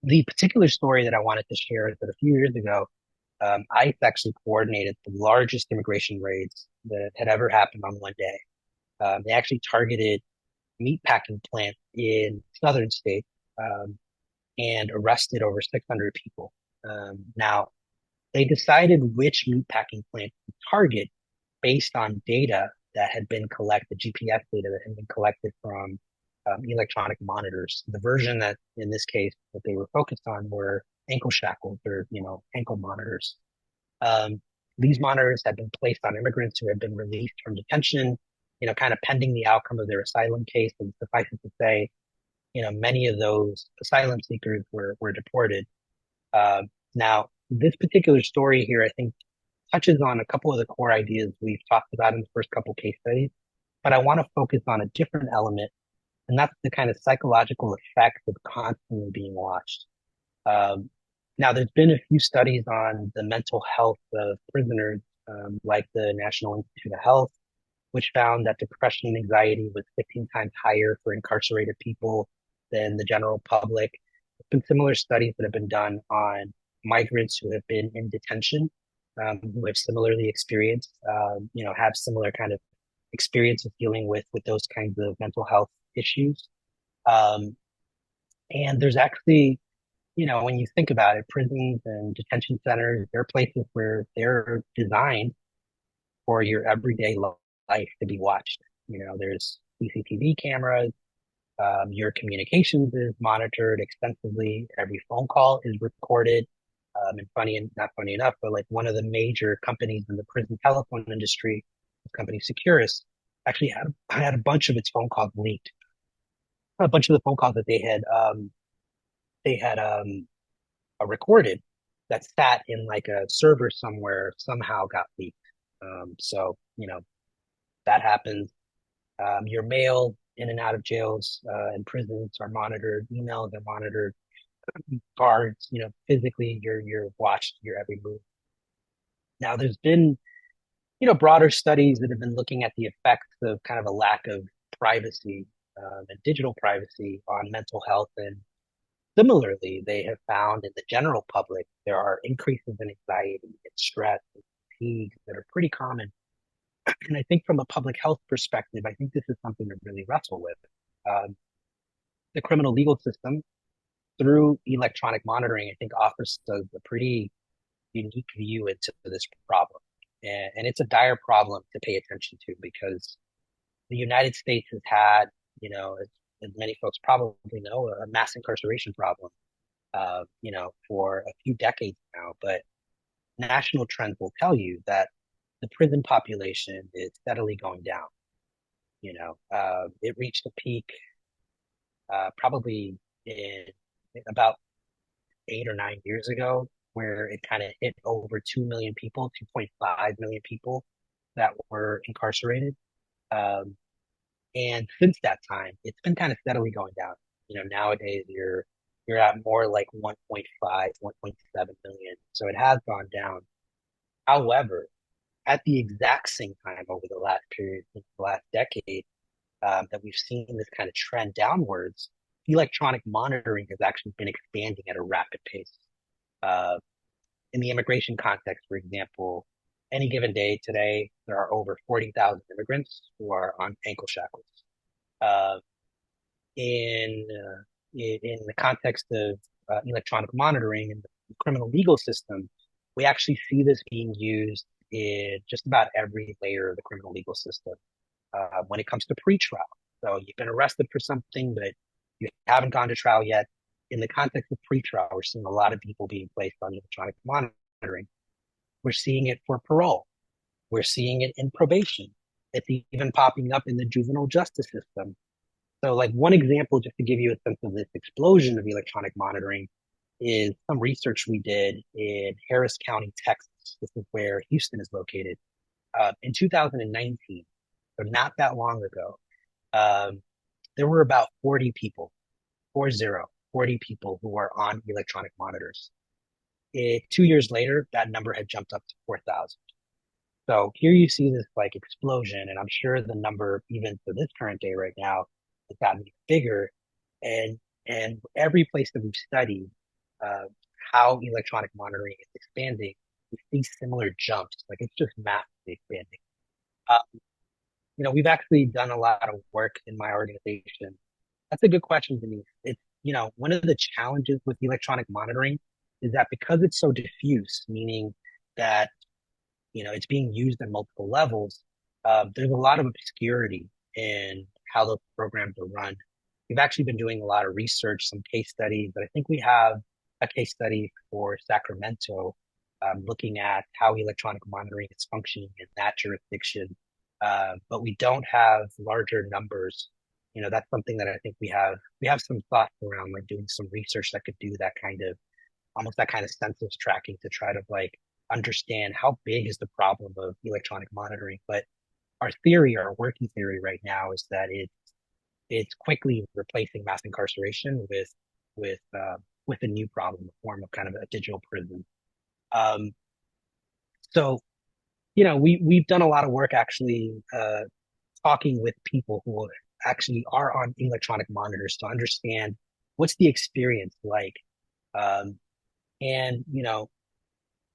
the particular story that I wanted to share is that a few years ago, ICE actually coordinated the largest immigration raids that had ever happened on one day. They actually targeted meatpacking plants in southern states and arrested over 600 people. Now, they decided which meatpacking plant to target based on data that had been collected, GPS data that had been collected from electronic monitors. The version that, in this case, that they were focused on were ankle shackles or, ankle monitors. Um, these monitors had been placed on immigrants who had been released from detention, kind of pending the outcome of their asylum case. And suffice it to say, many of those asylum seekers were deported. Now, this particular story here, I think, touches on a couple of the core ideas we've talked about in the first couple case studies, but I want to focus on a different element, and that's the kind of psychological effects of constantly being watched. Um, Now, there's been a few studies on the mental health of prisoners, like the National Institute of Health, which found that depression and anxiety was 15 times higher for incarcerated people than the general public. There's been similar studies that have been done on migrants who have been in detention. who have similarly experienced, have similar kind of experience with dealing with those kinds of mental health issues. Um, and there's actually, when you think about it, prisons and detention centers, they're places where they're designed for your everyday life to be watched. There's CCTV cameras. Your communications is monitored extensively. Every phone call is recorded. And funny and not funny enough, but like one of the major companies in the prison telephone industry, the company Securus, actually had a bunch of its phone calls leaked. A bunch of the phone calls that they had recorded that sat in like a server somewhere somehow got leaked. So that happens. Your mail in and out of jails and prisons are monitored. Emails are monitored. Guards, physically, you're watched your every move. Now, there's been broader studies that have been looking at the effects of kind of a lack of privacy and digital privacy on mental health. And similarly, they have found in the general public there are increases in anxiety and stress and fatigue that are pretty common. And I think from a public health perspective, I think this is something to really wrestle with. The criminal legal system, through electronic monitoring, I think offers a pretty unique view into this problem. And it's a dire problem to pay attention to because the United States has had, as many folks probably know, a mass incarceration problem, for a few decades now. But national trends will tell you that the prison population is steadily going down. It reached a peak probably in about 8 or 9 years ago, where it kind of hit over 2 million people, 2.5 million people that were incarcerated. Um, and since that time, it's been kind of steadily going down. Nowadays you're at more like 1.5, 1.7 million. So it has gone down. However, at the exact same time over the last period, the last decade, that we've seen this kind of trend downwards, electronic monitoring has actually been expanding at a rapid pace. Uh, in the immigration context, for example, any given day today, there are over 40,000 immigrants who are on ankle shackles. Uh, in the context of electronic monitoring in the criminal legal system, we actually see this being used in just about every layer of the criminal legal system. When it comes to pretrial, so you've been arrested for something, but you haven't gone to trial yet. In the context of pretrial, we're seeing a lot of people being placed on electronic monitoring. We're seeing it for parole. We're seeing it in probation. It's even popping up in the juvenile justice system. So, like one example, just to give you a sense of this explosion of electronic monitoring, is some research we did in Harris County, Texas. This is where Houston is located. In 2019, so not that long ago, um, there were about 40 people, 40 people who were on electronic monitors. 2 years later, that number had jumped up to 4,000. So here you see this like explosion, and I'm sure the number even to this current day right now has gotten even bigger. And every place that we've studied uh, how electronic monitoring is expanding, we see similar jumps. Like it's just massively expanding. Uh, we've actually done a lot of work in my organization. That's a good question, Denise. It's, one of the challenges with electronic monitoring is that because it's so diffuse, meaning that it's being used at multiple levels. There's a lot of obscurity in how those programs are run. We've actually been doing a lot of research, some case studies, but I think we have a case study for Sacramento, looking at how electronic monitoring is functioning in that jurisdiction. But we don't have larger numbers. That's something that I think we have some thoughts around, like doing some research that could do that kind of almost that kind of census tracking to try to like understand how big is the problem of electronic monitoring. But our working theory right now is that it's quickly replacing mass incarceration with uh, with a new problem, a form of kind of a digital prison. Um, so we've done a lot of work actually talking with people who actually are on electronic monitors to understand what's the experience like. Um, and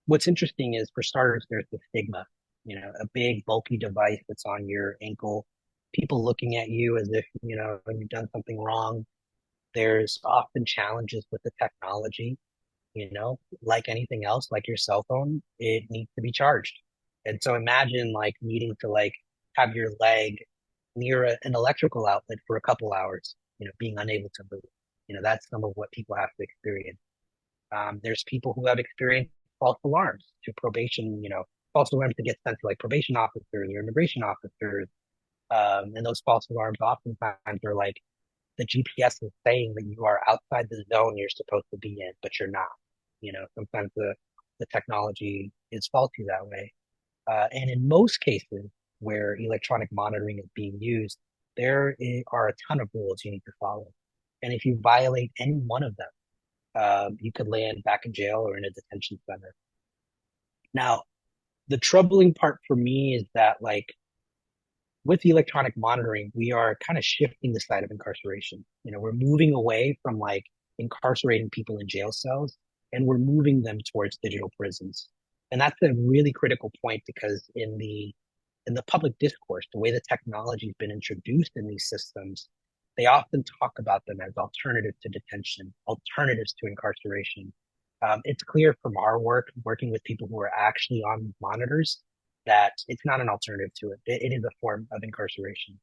what's interesting is for starters, there's the stigma, a big bulky device that's on your ankle, people looking at you as if, you've done something wrong. There's often challenges with the technology, like anything else, like your cell phone, it needs to be charged. And so imagine like needing to like have your leg near an electrical outlet for a couple hours, being unable to move. That's some of what people have to experience. There's people who have experienced false alarms to probation, false alarms to get sent to like probation officers or immigration officers. And those false alarms oftentimes are like the GPS is saying that you are outside the zone you're supposed to be in, but you're not. Sometimes the technology is faulty that way. And in most cases where electronic monitoring is being used, are a ton of rules you need to follow. And if you violate any one of them, you could land back in jail or in a detention center. Now, the troubling part for me is that, like, with the electronic monitoring, we are kind of shifting the side of incarceration. We're moving away from like incarcerating people in jail cells and we're moving them towards digital prisons. And that's a really critical point because in the public discourse, the way the technology has been introduced in these systems, they often talk about them as alternatives to detention, alternatives to incarceration. It's clear from our work, working with people who are actually on monitors, that it's not an alternative to it. It is a form of incarceration.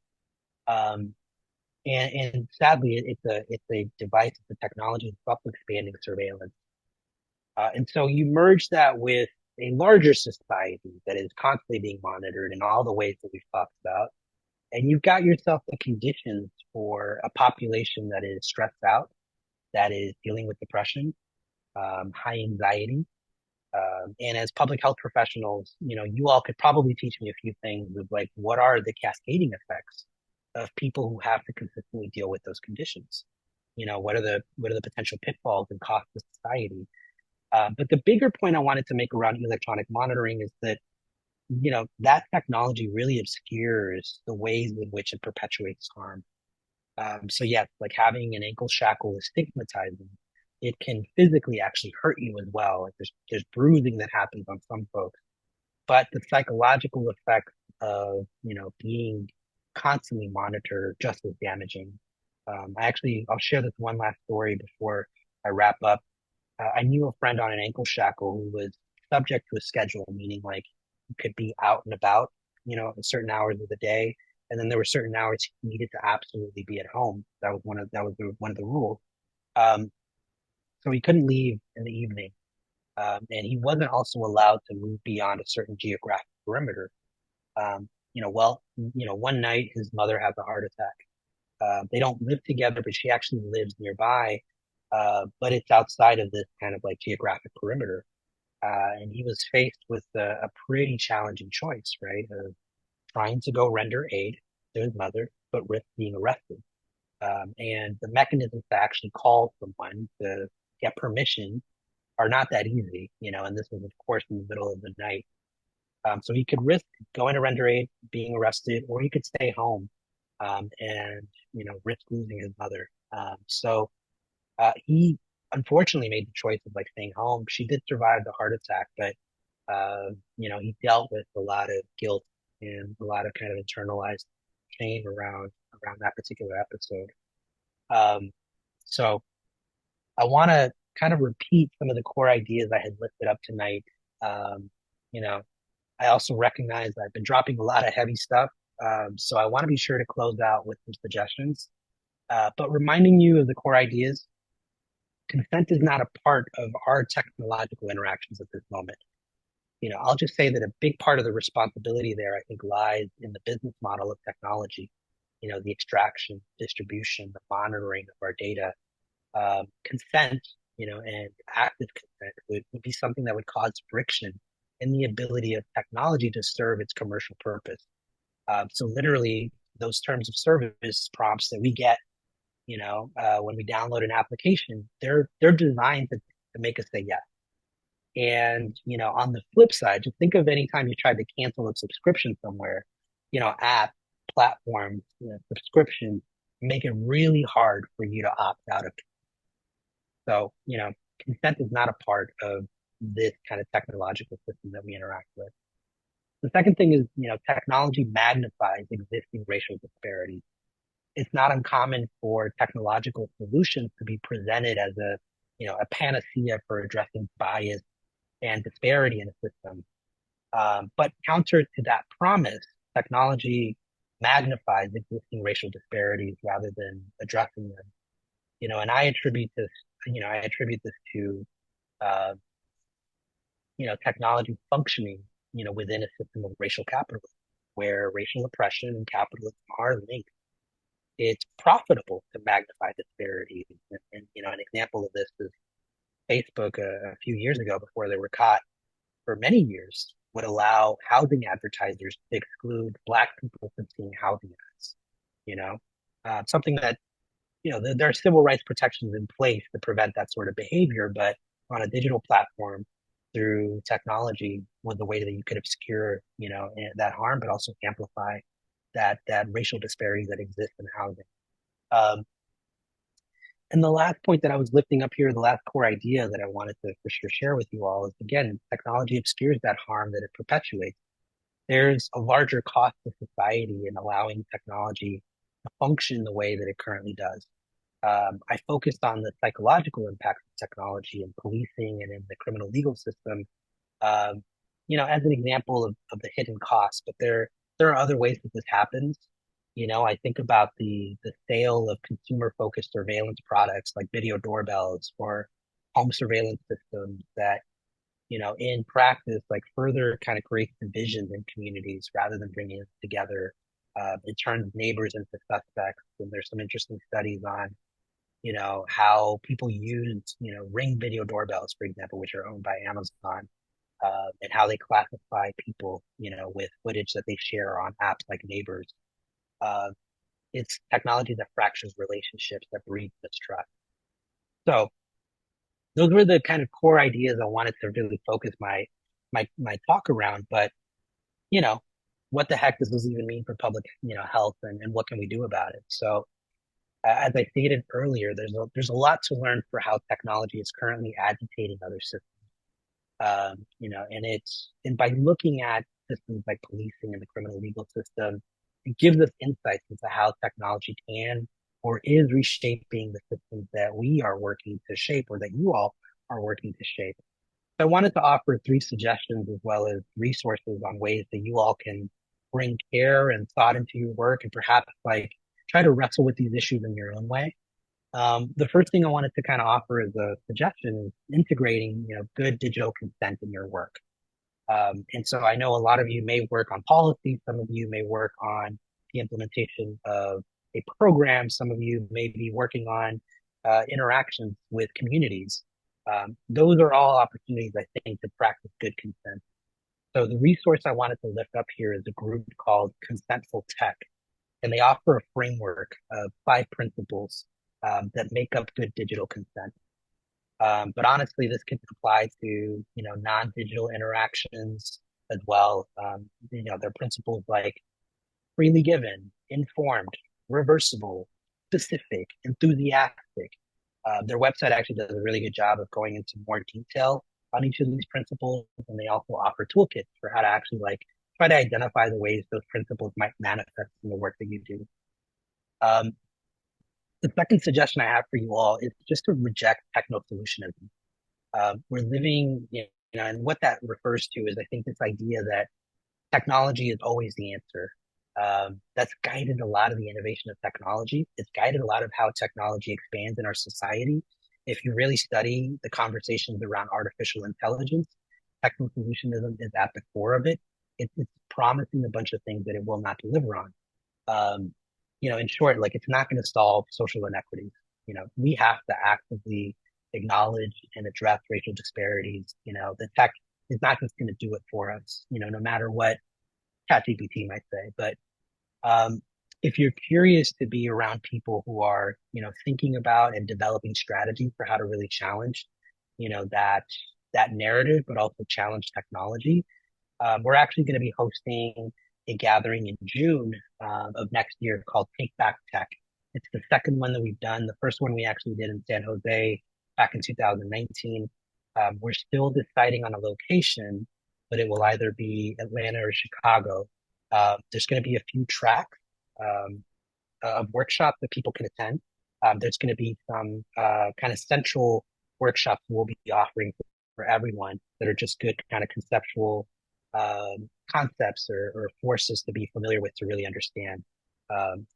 Um, and sadly, it's a device, it's a technology that's also expanding surveillance. And so you merge that with a larger society that is constantly being monitored in all the ways that we've talked about. And you've got yourself the conditions for a population that is stressed out, that is dealing with depression, high anxiety. And as public health professionals, you all could probably teach me a few things of like, what are the cascading effects of people who have to consistently deal with those conditions? What are the potential pitfalls and costs to society? But the bigger point I wanted to make around electronic monitoring is that, that technology really obscures the ways in which it perpetuates harm. So yes, like having an ankle shackle is stigmatizing. It can physically actually hurt you as well. Like there's bruising that happens on some folks, but the psychological effects of, being constantly monitored just as damaging. I'll share this one last story before I wrap up. I knew a friend on an ankle shackle who was subject to a schedule, meaning like he could be out and about, at certain hours of the day, and then there were certain hours he needed to absolutely be at home. One of the rules. Um, so he couldn't leave in the evening, and he wasn't also allowed to move beyond a certain geographic perimeter. One night his mother has a heart attack. They don't live together, but she actually lives nearby. But it's outside of this kind of like geographic perimeter. And he was faced with a pretty challenging choice, right? Of trying to go render aid to his mother, but risk being arrested. And the mechanisms to actually call someone to get permission are not that easy, and this was, of course, in the middle of the night. So he could risk going to render aid, being arrested, or he could stay home, and, risk losing his mother. He unfortunately made the choice of like staying home. She did survive the heart attack, but he dealt with a lot of guilt and a lot of kind of internalized shame around that particular episode. Um, so I want to kind of repeat some of the core ideas I had lifted up tonight. Um, you know, I also recognize I've been dropping a lot of heavy stuff. So I want to be sure to close out with some suggestions. But reminding you of the core ideas, consent is not a part of our technological interactions at this moment. I'll just say that a big part of the responsibility there, I think, lies in the business model of technology, the extraction, distribution, the monitoring of our data. Consent, and active consent would be something that would cause friction in the ability of technology to serve its commercial purpose. So literally, those terms of service prompts that we get, when we download an application, they're designed to make us say yes. And, on the flip side, just think of any time you tried to cancel a subscription somewhere, app, platforms, subscription, make it really hard for you to opt out of. So, consent is not a part of this kind of technological system that we interact with. The second thing is, technology magnifies existing racial disparities. It's not uncommon for technological solutions to be presented as a panacea for addressing bias and disparity in a system. But counter to that promise, technology magnifies existing racial disparities rather than addressing them. And I attribute this to, uh, technology functioning, within a system of racial capitalism, where racial oppression and capitalism are linked. It's profitable to magnify disparities. And an example of this is Facebook a few years ago before they were caught for many years would allow housing advertisers to exclude Black people from seeing housing ads. You know, something that there are civil rights protections in place to prevent that sort of behavior, but on a digital platform through technology was a way that you could obscure that harm, but also amplify that racial disparity that exists in housing. Um, and the last point that I was lifting up here, the last core idea that I wanted to for sure share with you all is again, technology obscures that harm that it perpetuates. There's a larger cost to society in allowing technology to function the way that it currently does. I focused on the psychological impacts of technology in policing and in the criminal legal system, um, as an example of the hidden costs. But there are other ways that this happens. I think about the sale of consumer focused surveillance products like video doorbells or home surveillance systems that, in practice, like further kind of creates divisions in communities rather than bringing them together. It turns neighbors into suspects. And there's some interesting studies on how people use, Ring video doorbells, for example, which are owned by Amazon, and how they classify people, with footage that they share on apps like Neighbors. Uh, it's technology that fractures relationships, that breeds mistrust. So those were the kind of core ideas I wanted to really focus my talk around. But you know, what the heck does this even mean for public, health, and what can we do about it? So as I stated earlier, there's a lot to learn for how technology is currently agitating other systems. And by looking at systems like policing and the criminal legal system, it gives us insights into how technology can or is reshaping the systems that we are working to shape or that you all are working to shape. So I wanted to offer three suggestions as well as resources on ways that you all can bring care and thought into your work and perhaps like try to wrestle with these issues in your own way. The first thing I wanted to kind of offer as a suggestion is integrating, good digital consent in your work. And so I know a lot of you may work on policy. Some of you may work on the implementation of a program. Some of you may be working on interactions with communities. Those are all opportunities, I think, to practice good consent. So the resource I wanted to lift up here is a group called Consentful Tech, and they offer a framework of 5 principles that make up good digital consent. But honestly, this can apply to, non-digital interactions as well. There are principles like freely given, informed, reversible, specific, enthusiastic. Their website actually does a really good job of going into more detail on each of these principles, and they also offer toolkits for how to actually like try to identify the ways those principles might manifest in the work that you do. Um, the second suggestion I have for you all is just to reject techno solutionism. We're living, and what that refers to is I think this idea that technology is always the answer. That's guided a lot of the innovation of technology. It's guided a lot of how technology expands in our society. If you really study the conversations around artificial intelligence, techno solutionism is at the core of it. It's promising a bunch of things that it will not deliver on. Um, in short, like it's not going to solve social inequities. We have to actively acknowledge and address racial disparities. The tech is not just going to do it for us, no matter what ChatGPT might say. But um, if you're curious to be around people who are, thinking about and developing strategies for how to really challenge, that narrative, but also challenge technology, we're actually going to be hosting a gathering in June of next year called Take Back Tech. It's the second one that we've done. The first one we actually did in San Jose back in 2019. We're still deciding on a location, but it will either be Atlanta or Chicago. There's going to be a few tracks um, of workshops that people can attend. There's going to be some kind of central workshops we'll be offering for everyone that are just good kind of conceptual concepts or forces to be familiar with to really understand. Um,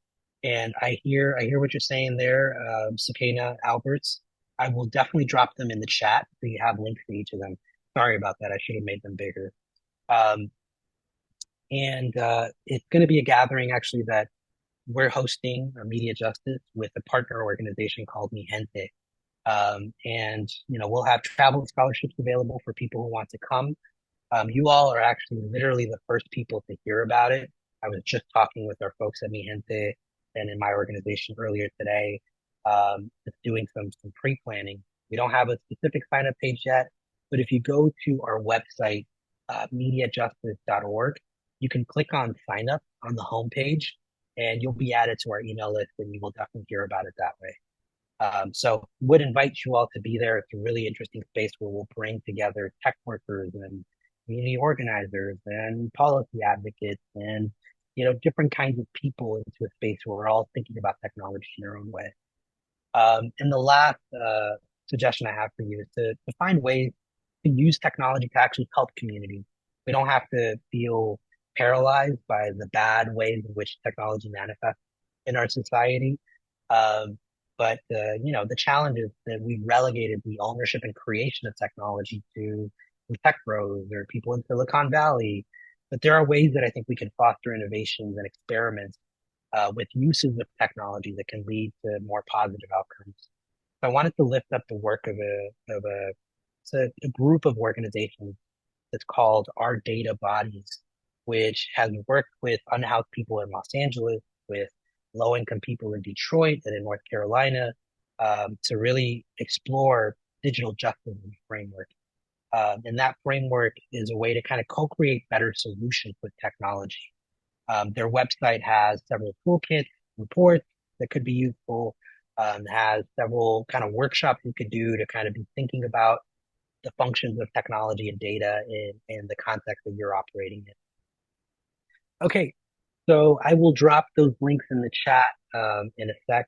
and I hear what you're saying there, Sakina Alberts. I will definitely drop them in the chat so you have links to each of them. Sorry about that. I should have made them bigger. Um, and it's going to be a gathering actually that we're hosting Media Justice with a partner organization called Mi Gente. And we'll have travel scholarships available for people who want to come. You all are actually literally the first people to hear about it. I was just talking with our folks at Mi Gente and in my organization earlier today, just doing some pre-planning. We don't have a specific sign-up page yet, but if you go to our website, mediajustice.org, you can click on sign up on the homepage and you'll be added to our email list and you will definitely hear about it that way. So would invite you all to be there. It's a really interesting space where we'll bring together tech workers and community organizers and policy advocates and different kinds of people into a space where we're all thinking about technology in our own way. And the last suggestion I have for you is to find ways to use technology to actually help communities. We don't have to feel paralyzed by the bad ways in which technology manifests in our society. Um, but the challenge is that we relegated the ownership and creation of technology to the tech bros or people in Silicon Valley. But there are ways that I think we can foster innovations and experiments with uses of technology that can lead to more positive outcomes. So I wanted to lift up the work of a group of organizations that's called Our Data Bodies, which has worked with unhoused people in Los Angeles, with low-income people in Detroit and in North Carolina, to really explore digital justice framework. And that framework is a way to kind of co-create better solutions with technology. Their website has several toolkits, reports that could be useful, has several kind of workshops you could do to kind of be thinking about the functions of technology and data in the context that you're operating in. Okay, so I will drop those links in the chat in a sec,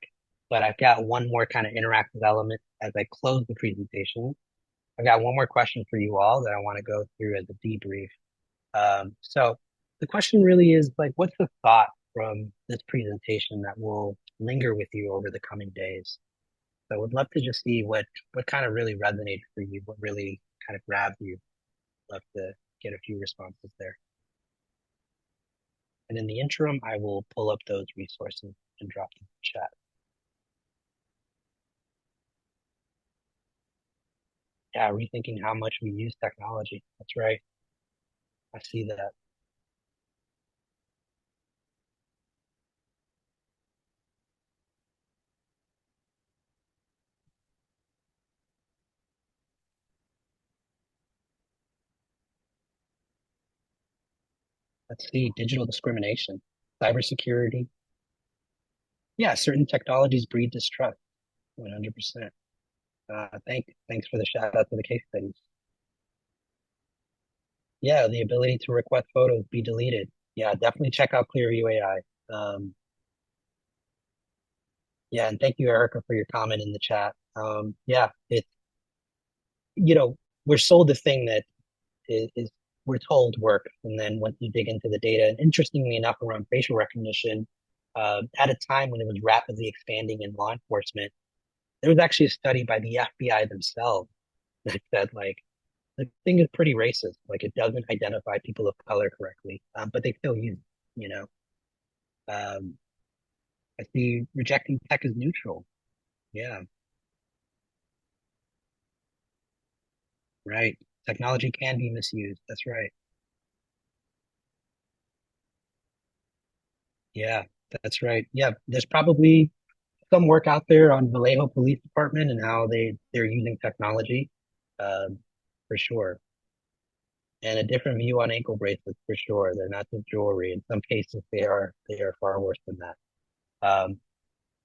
but I've got one more kind of interactive element as I close the presentation. I've got one more question for you all that I want to go through as a debrief. So the question really is like, what's the thought from this presentation that will linger with you over the coming days? So I would love to just see what kind of really resonated for you, what really kind of grabbed you. Love to get a few responses there. And in the interim, I will pull up those resources and drop them in the chat. Yeah, rethinking how much we use technology. That's right. I see that. Let's see, digital discrimination, cybersecurity. Yeah, certain technologies breed distrust, 100%. Thanks for the shout out to the case studies. Yeah, the ability to request photos be deleted. Yeah, definitely check out Clearview AI. Yeah, and thank you, Erica, for your comment in the chat. Yeah, it's you know we're sold this thing that is we're told works, and then once you dig into the data, and interestingly enough, around facial recognition, at a time when it was rapidly expanding in law enforcement, there was actually a study by the FBI themselves that said like the thing is pretty racist. Like it doesn't identify people of color correctly, but they still use it, you know. Um, I see rejecting tech as neutral. Yeah, right. Technology can be misused. That's right. Yeah, that's right. Yeah, there's probably some work out there on Vallejo Police Department and how they're using technology, um, for sure. And a different view on ankle bracelets for sure. They're not just jewelry. In some cases, they are far worse than that. Um,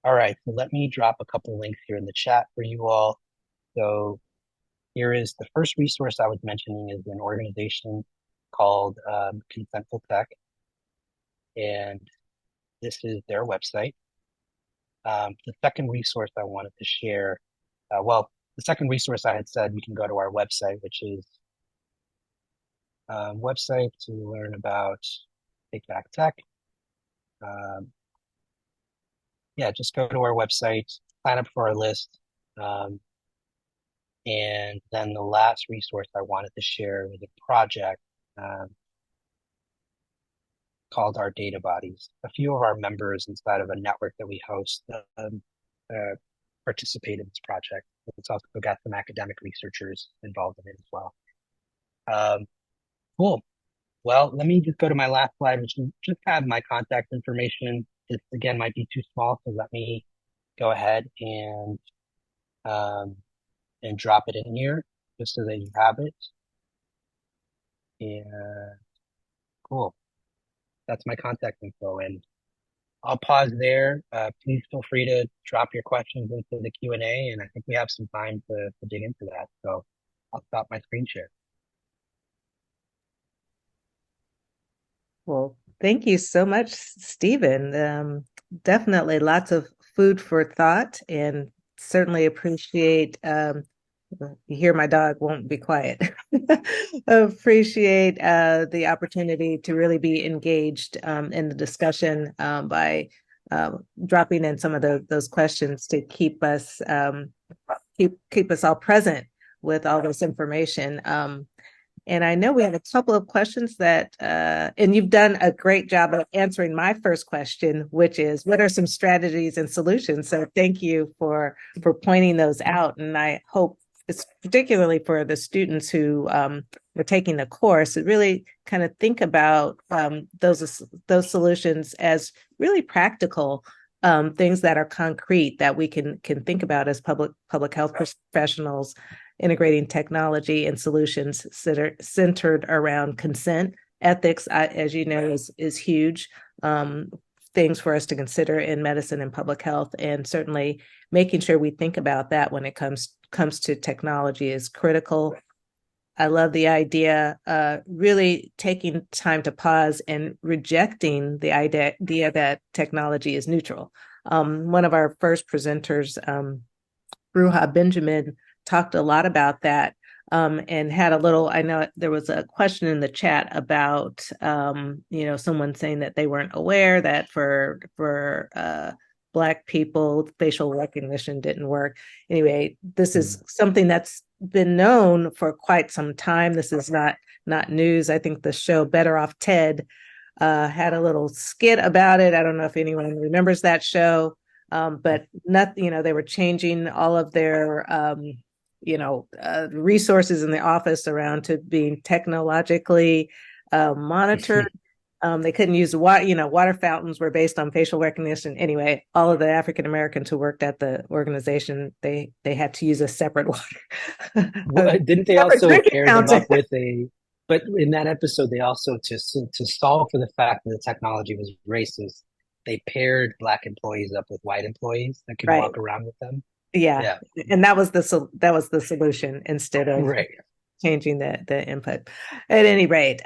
all right, so let me drop a couple links here in the chat for you all. So here is the first resource I was mentioning is an organization called Consentful Tech, and this is their website. The second resource I wanted to share, the second resource I had said you can go to our website, which is website to learn about Take Back Tech. Um, yeah, just go to our website, sign up for our list. Um, and then the last resource I wanted to share was a project um, called our Data Bodies. A few of our members inside of a network that we host uh, participate in this project. It's also got some academic researchers involved in it as well. Um, cool. Well, let me just go to my last slide, which just have my contact information. This again might be too small, so let me go ahead um, and drop it in here just so that you have it. And cool. That's my contact info. And I'll pause there. Please feel free to drop your questions into the Q&A, and I think we have some time to dig into that. So I'll stop my screen share. Well, thank you so much, Stephen. Definitely lots of food for thought, and certainly appreciate. You hear my dog won't be quiet. Appreciate the opportunity to really be engaged in the discussion by dropping in some of those questions to keep us all present with all this information. And I know we have a couple of questions and you've done a great job of answering my first question, which is what are some strategies and solutions? So thank you for pointing those out. And I hope it's particularly for the students who are taking the course, really kind of think about those solutions as really practical things that are concrete that we can think about as public health professionals, integrating technology and solutions centered around consent. Ethics, as you know, is huge. Things for us to consider in medicine and public health, and certainly making sure we think about that when it comes to technology is critical. I love the idea, really taking time to pause and rejecting the idea that technology is neutral. One of our first presenters, Ruha Benjamin, talked a lot about that, and had a little. I know there was a question in the chat about, someone saying that they weren't aware that for Black people, facial recognition didn't work. Anyway, this is something that's been known for quite some time. This is not news. I think the show Better Off Ted had a little skit about it. I don't know if anyone remembers that show, but they were changing all of their resources in the office around to being technologically monitored. They couldn't use water. Water fountains were based on facial recognition. Anyway, all of the African Americans who worked at the organization, they had to use a separate water. Well, didn't they separate also drinking pair them fountain. up with a? But in that episode, they also to solve for the fact that the technology was racist, they paired Black employees up with white employees that could Right. walk around with them. Yeah. Yeah, And that was the solution instead of right. changing the input. At any rate,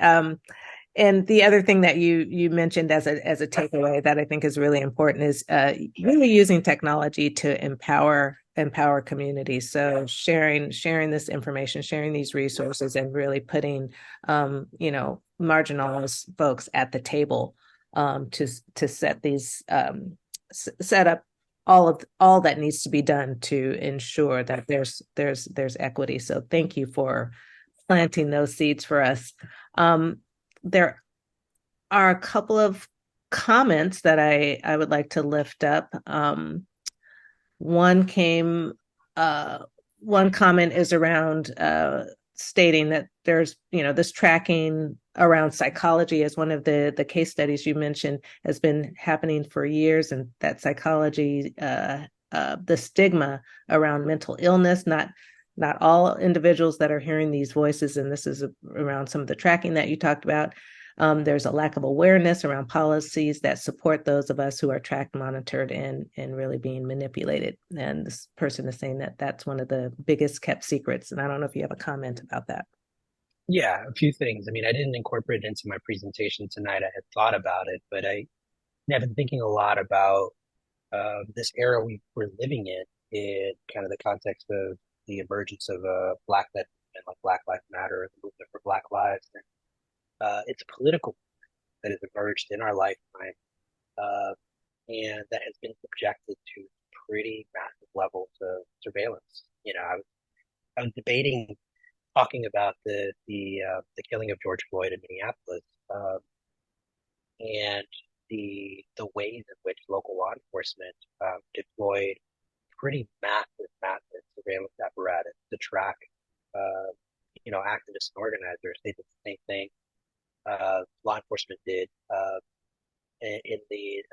and the other thing that you mentioned as a takeaway that I think is really important is really using technology to empower communities. So sharing this information, sharing these resources, and really putting marginalized folks at the table to set up all that needs to be done to ensure that there's equity. So thank you for planting those seeds for us. There are a couple of comments that I would like to lift up. One came, one comment is around stating that there's, this tracking around psychology as one of the case studies you mentioned has been happening for years, and that psychology, the stigma around mental illness, not all individuals that are hearing these voices, and this is around some of the tracking that you talked about. There's a lack of awareness around policies that support those of us who are tracked, monitored, and really being manipulated. And this person is saying that that's one of the biggest kept secrets. And I don't know if you have a comment about that. Yeah, a few things. I mean, I didn't incorporate it into my presentation tonight. I had thought about it, but have been thinking a lot about this era we're living in kind of the context of the emergence of Black Lives and like Black Lives Matter and the movement for Black Lives. And it's a political that has emerged in our lifetime, uh, and that has been subjected to pretty massive levels of surveillance. I was debating talking about the killing of George Floyd in Minneapolis, and the ways in which local law enforcement deployed pretty massive surveillance apparatus to track, uh, activists and organizers. They did the same thing law enforcement did in the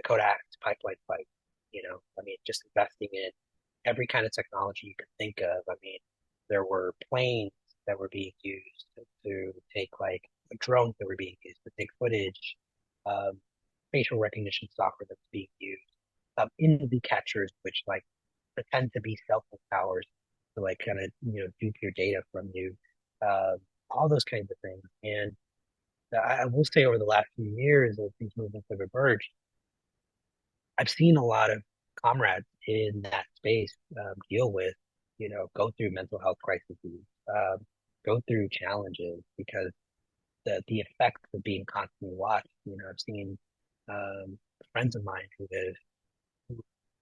Kodak pipeline fight. I mean, just investing in every kind of technology you could think of. I mean, there were planes that were being used to take like drones that were being used to take footage, um, facial recognition software that's being used, InV catchers, which like pretend to be cell phone towers to like kind of dupe your data from you, uh, all those kinds of things. And I will say over the last few years as these movements have emerged, I've seen a lot of comrades in that space deal with, go through mental health crises, um, go through challenges because the effects of being constantly watched. I've seen friends of mine who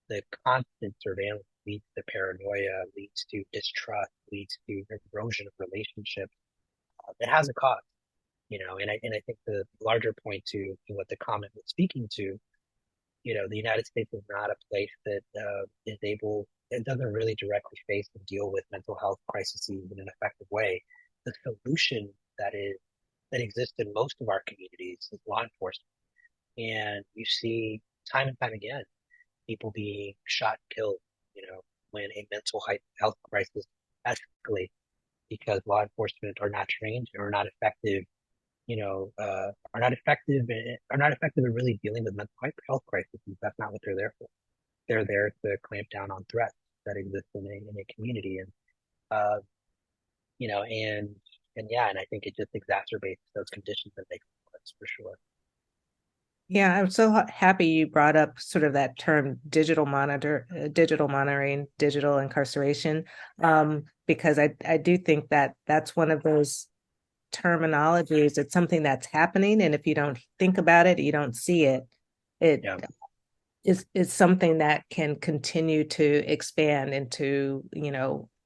the constant surveillance leads to paranoia, leads to distrust, leads to erosion of relationships. It has a cost, and I think the larger point to what the comment was speaking to, the United States is not a place that is able, it doesn't really directly face and deal with mental health crises in an effective way. The solution that exists in most of our communities is law enforcement, and you see time and time again people being shot and killed. When a mental health crisis escalates because law enforcement are not trained or not effective are not effective in really dealing with mental health crises. That's not what they're there for. They're there to clamp down on threats that exist in a community, and uh, and yeah, and I think it just exacerbates those conditions that make it worse for sure. Yeah, I'm so happy you brought up sort of that term digital monitoring, digital incarceration, because I do think that that's one of those terminologies. It's something that's happening, and if you don't think about it, you don't see it. It Yeah. is something that can continue to expand into,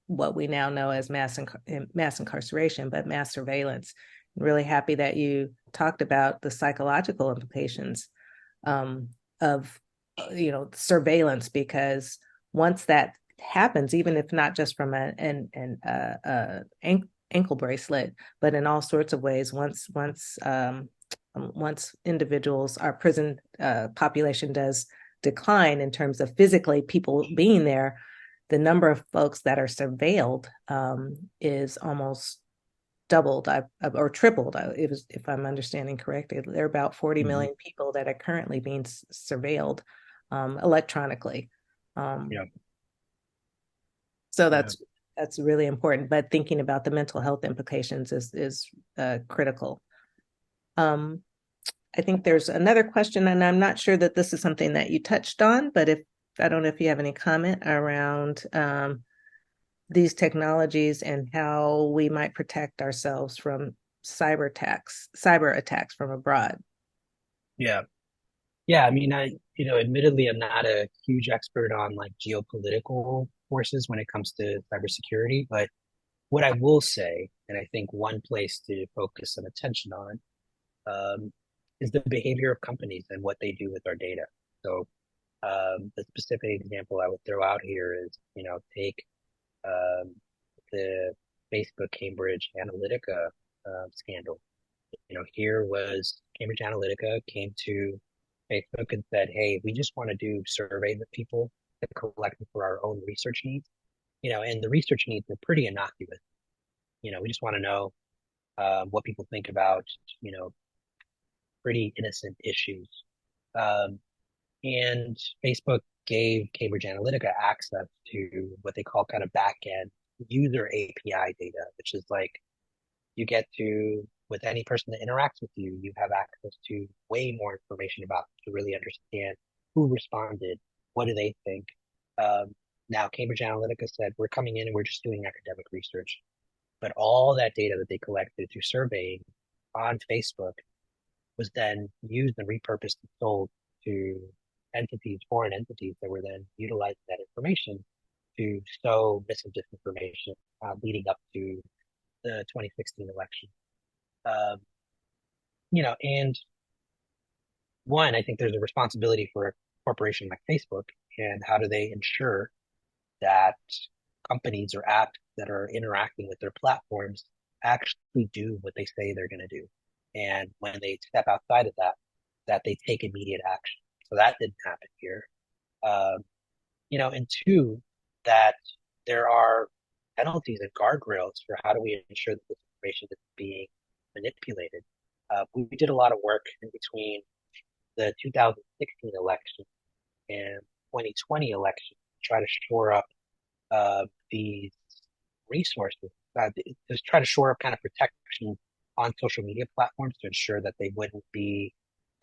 what we now know as mass incarceration, but mass surveillance. I'm really happy that you talked about the psychological implications of surveillance, because once that happens, even if not just from an ankle bracelet, but in all sorts of ways, once individuals, our prison population does decline in terms of physically people being there, the number of folks that are surveilled is almost doubled or tripled. It was, if I'm understanding correctly, there are about 40 Hmm. million people that are currently being surveilled electronically. Yeah. Um, so Yeah. that's really important. But thinking about the mental health implications is critical. Um, I think there's another question, and I'm not sure that this is something that you touched on, but if I don't know if you have any comment around these technologies and how we might protect ourselves from cyber attacks from abroad. Yeah. Yeah. I mean, admittedly, I'm not a huge expert on like geopolitical forces when it comes to cybersecurity, but what I will say, and I think one place to focus some attention on, um, is the behavior of companies and what they do with our data. So, the specific example I would throw out here is, take um, the Facebook Cambridge Analytica scandal. Here was Cambridge Analytica came to Facebook and said, "Hey, we just want to do surveys of people to collect them for our own research needs." And the research needs were pretty innocuous. We just want to know what people think about, you know, pretty innocent issues. Um, and Facebook gave Cambridge Analytica access to what they call kind of back-end user API data, which is like you get to, with any person that interacts with you, you have access to way more information about them to really understand who responded, what do they think. Um, Now, Cambridge Analytica said, we're coming in and we're just doing academic research. But all that data that they collected through surveying on Facebook was then used and repurposed and sold to entities, foreign entities that were then utilizing that information to sow mis and disinformation leading up to the 2016 election. Um, and one, I think there's a responsibility for a corporation like Facebook, and how do they ensure that companies or apps that are interacting with their platforms actually do what they say they're going to do. And when they step outside of that, that they take immediate action. So that didn't happen here. Um, and two, that there are penalties and guardrails for how do we ensure that this information is being manipulated. We did a lot of work in between the 2016 election and 2020 election to try to shore up these resources, to try to shore up kind of protection on social media platforms to ensure that that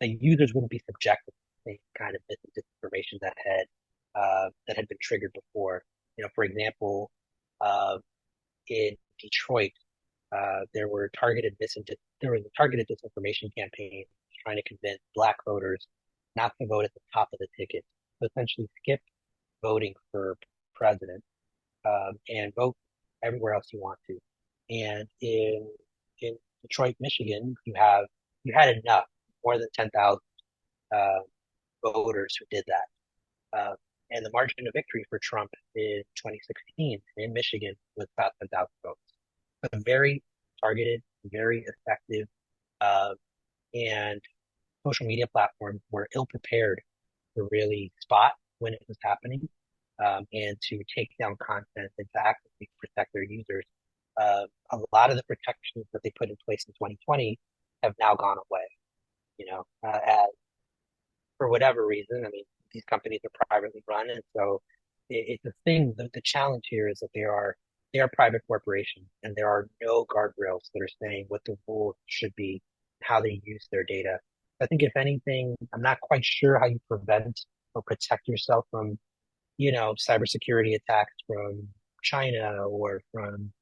users wouldn't be subjected to the same kind of disinformation that had been triggered before. For example, uh, in Detroit, there was a targeted disinformation campaign trying to convince Black voters not to vote at the top of the ticket, so essentially skip voting for president and vote everywhere else you want to. And in Detroit, Michigan, you had enough, more than 10,000 uh, voters who did that. And the margin of victory for Trump in 2016 in Michigan was about 10,000 votes. A very targeted, very effective, uh, and social media platforms were ill prepared to really spot when it was happening, and to take down content and to actively protect their users. A lot of the protections that they put in place in 2020 have now gone away. As for whatever reason, I mean, these companies are privately run, and so it's a thing. The challenge here is that they are private corporations, and there are no guardrails that are saying what the rules should be, how they use their data. I think if anything, I'm not quite sure how you prevent or protect yourself from cybersecurity attacks from China or from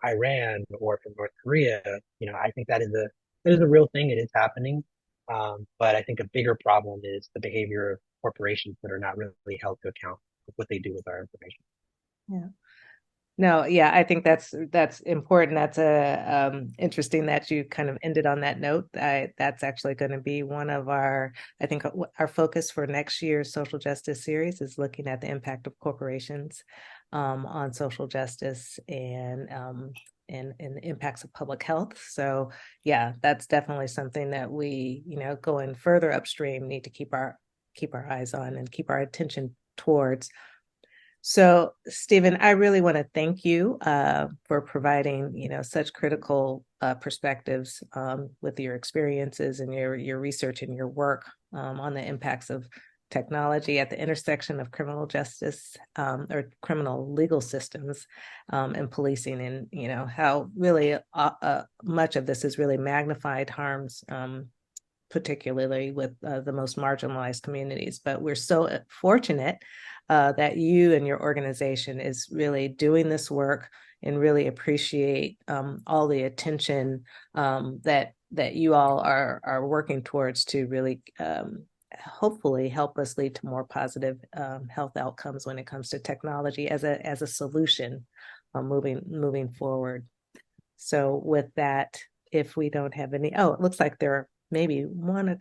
Iran or from North Korea. I think that is a real thing. It is happening. But I think a bigger problem is the behavior of corporations that are not really held to account with what they do with our information. Yeah. No, yeah, I think that's important. That's a interesting that you kind of ended on that note. That's actually going to be one of I think our focus for next year's social justice series is looking at the impact of corporations on social justice and the impacts of public health. So yeah, that's definitely something that we, going further upstream, need to keep our eyes on and keep our attention towards. So, Stephen, I really want to thank you for providing, such critical perspectives with your experiences and your research and your work on the impacts of technology at the intersection of criminal justice or criminal legal systems and policing, and how really much of this is really magnified harms. Particularly with the most marginalized communities. But we're so fortunate that you and your organization is really doing this work, and really appreciate all the attention that you all are working towards to really hopefully help us lead to more positive health outcomes when it comes to technology as a solution moving forward. So with that, if we don't have any, it looks like there are maybe one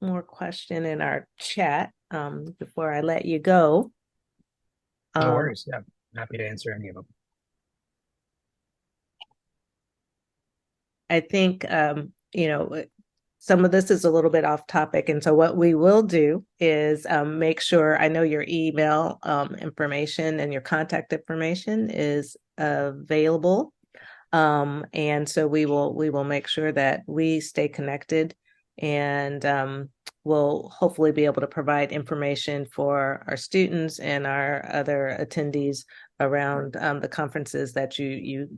more question in our chat before I let you go. No Um, worries. Yeah, I'm happy to answer any of them. I think, some of this is a little bit off topic. And so what we will do is make sure I know your email information and your contact information is available And so we will make sure that we stay connected and we'll hopefully be able to provide information for our students and our other attendees around the conferences that you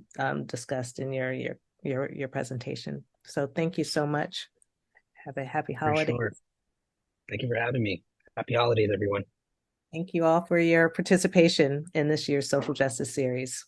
discussed in your presentation. So thank you so much. Have a happy For holiday. sure. Thank you for having me. Happy holidays, everyone. Thank you all for your participation in this year's social justice series.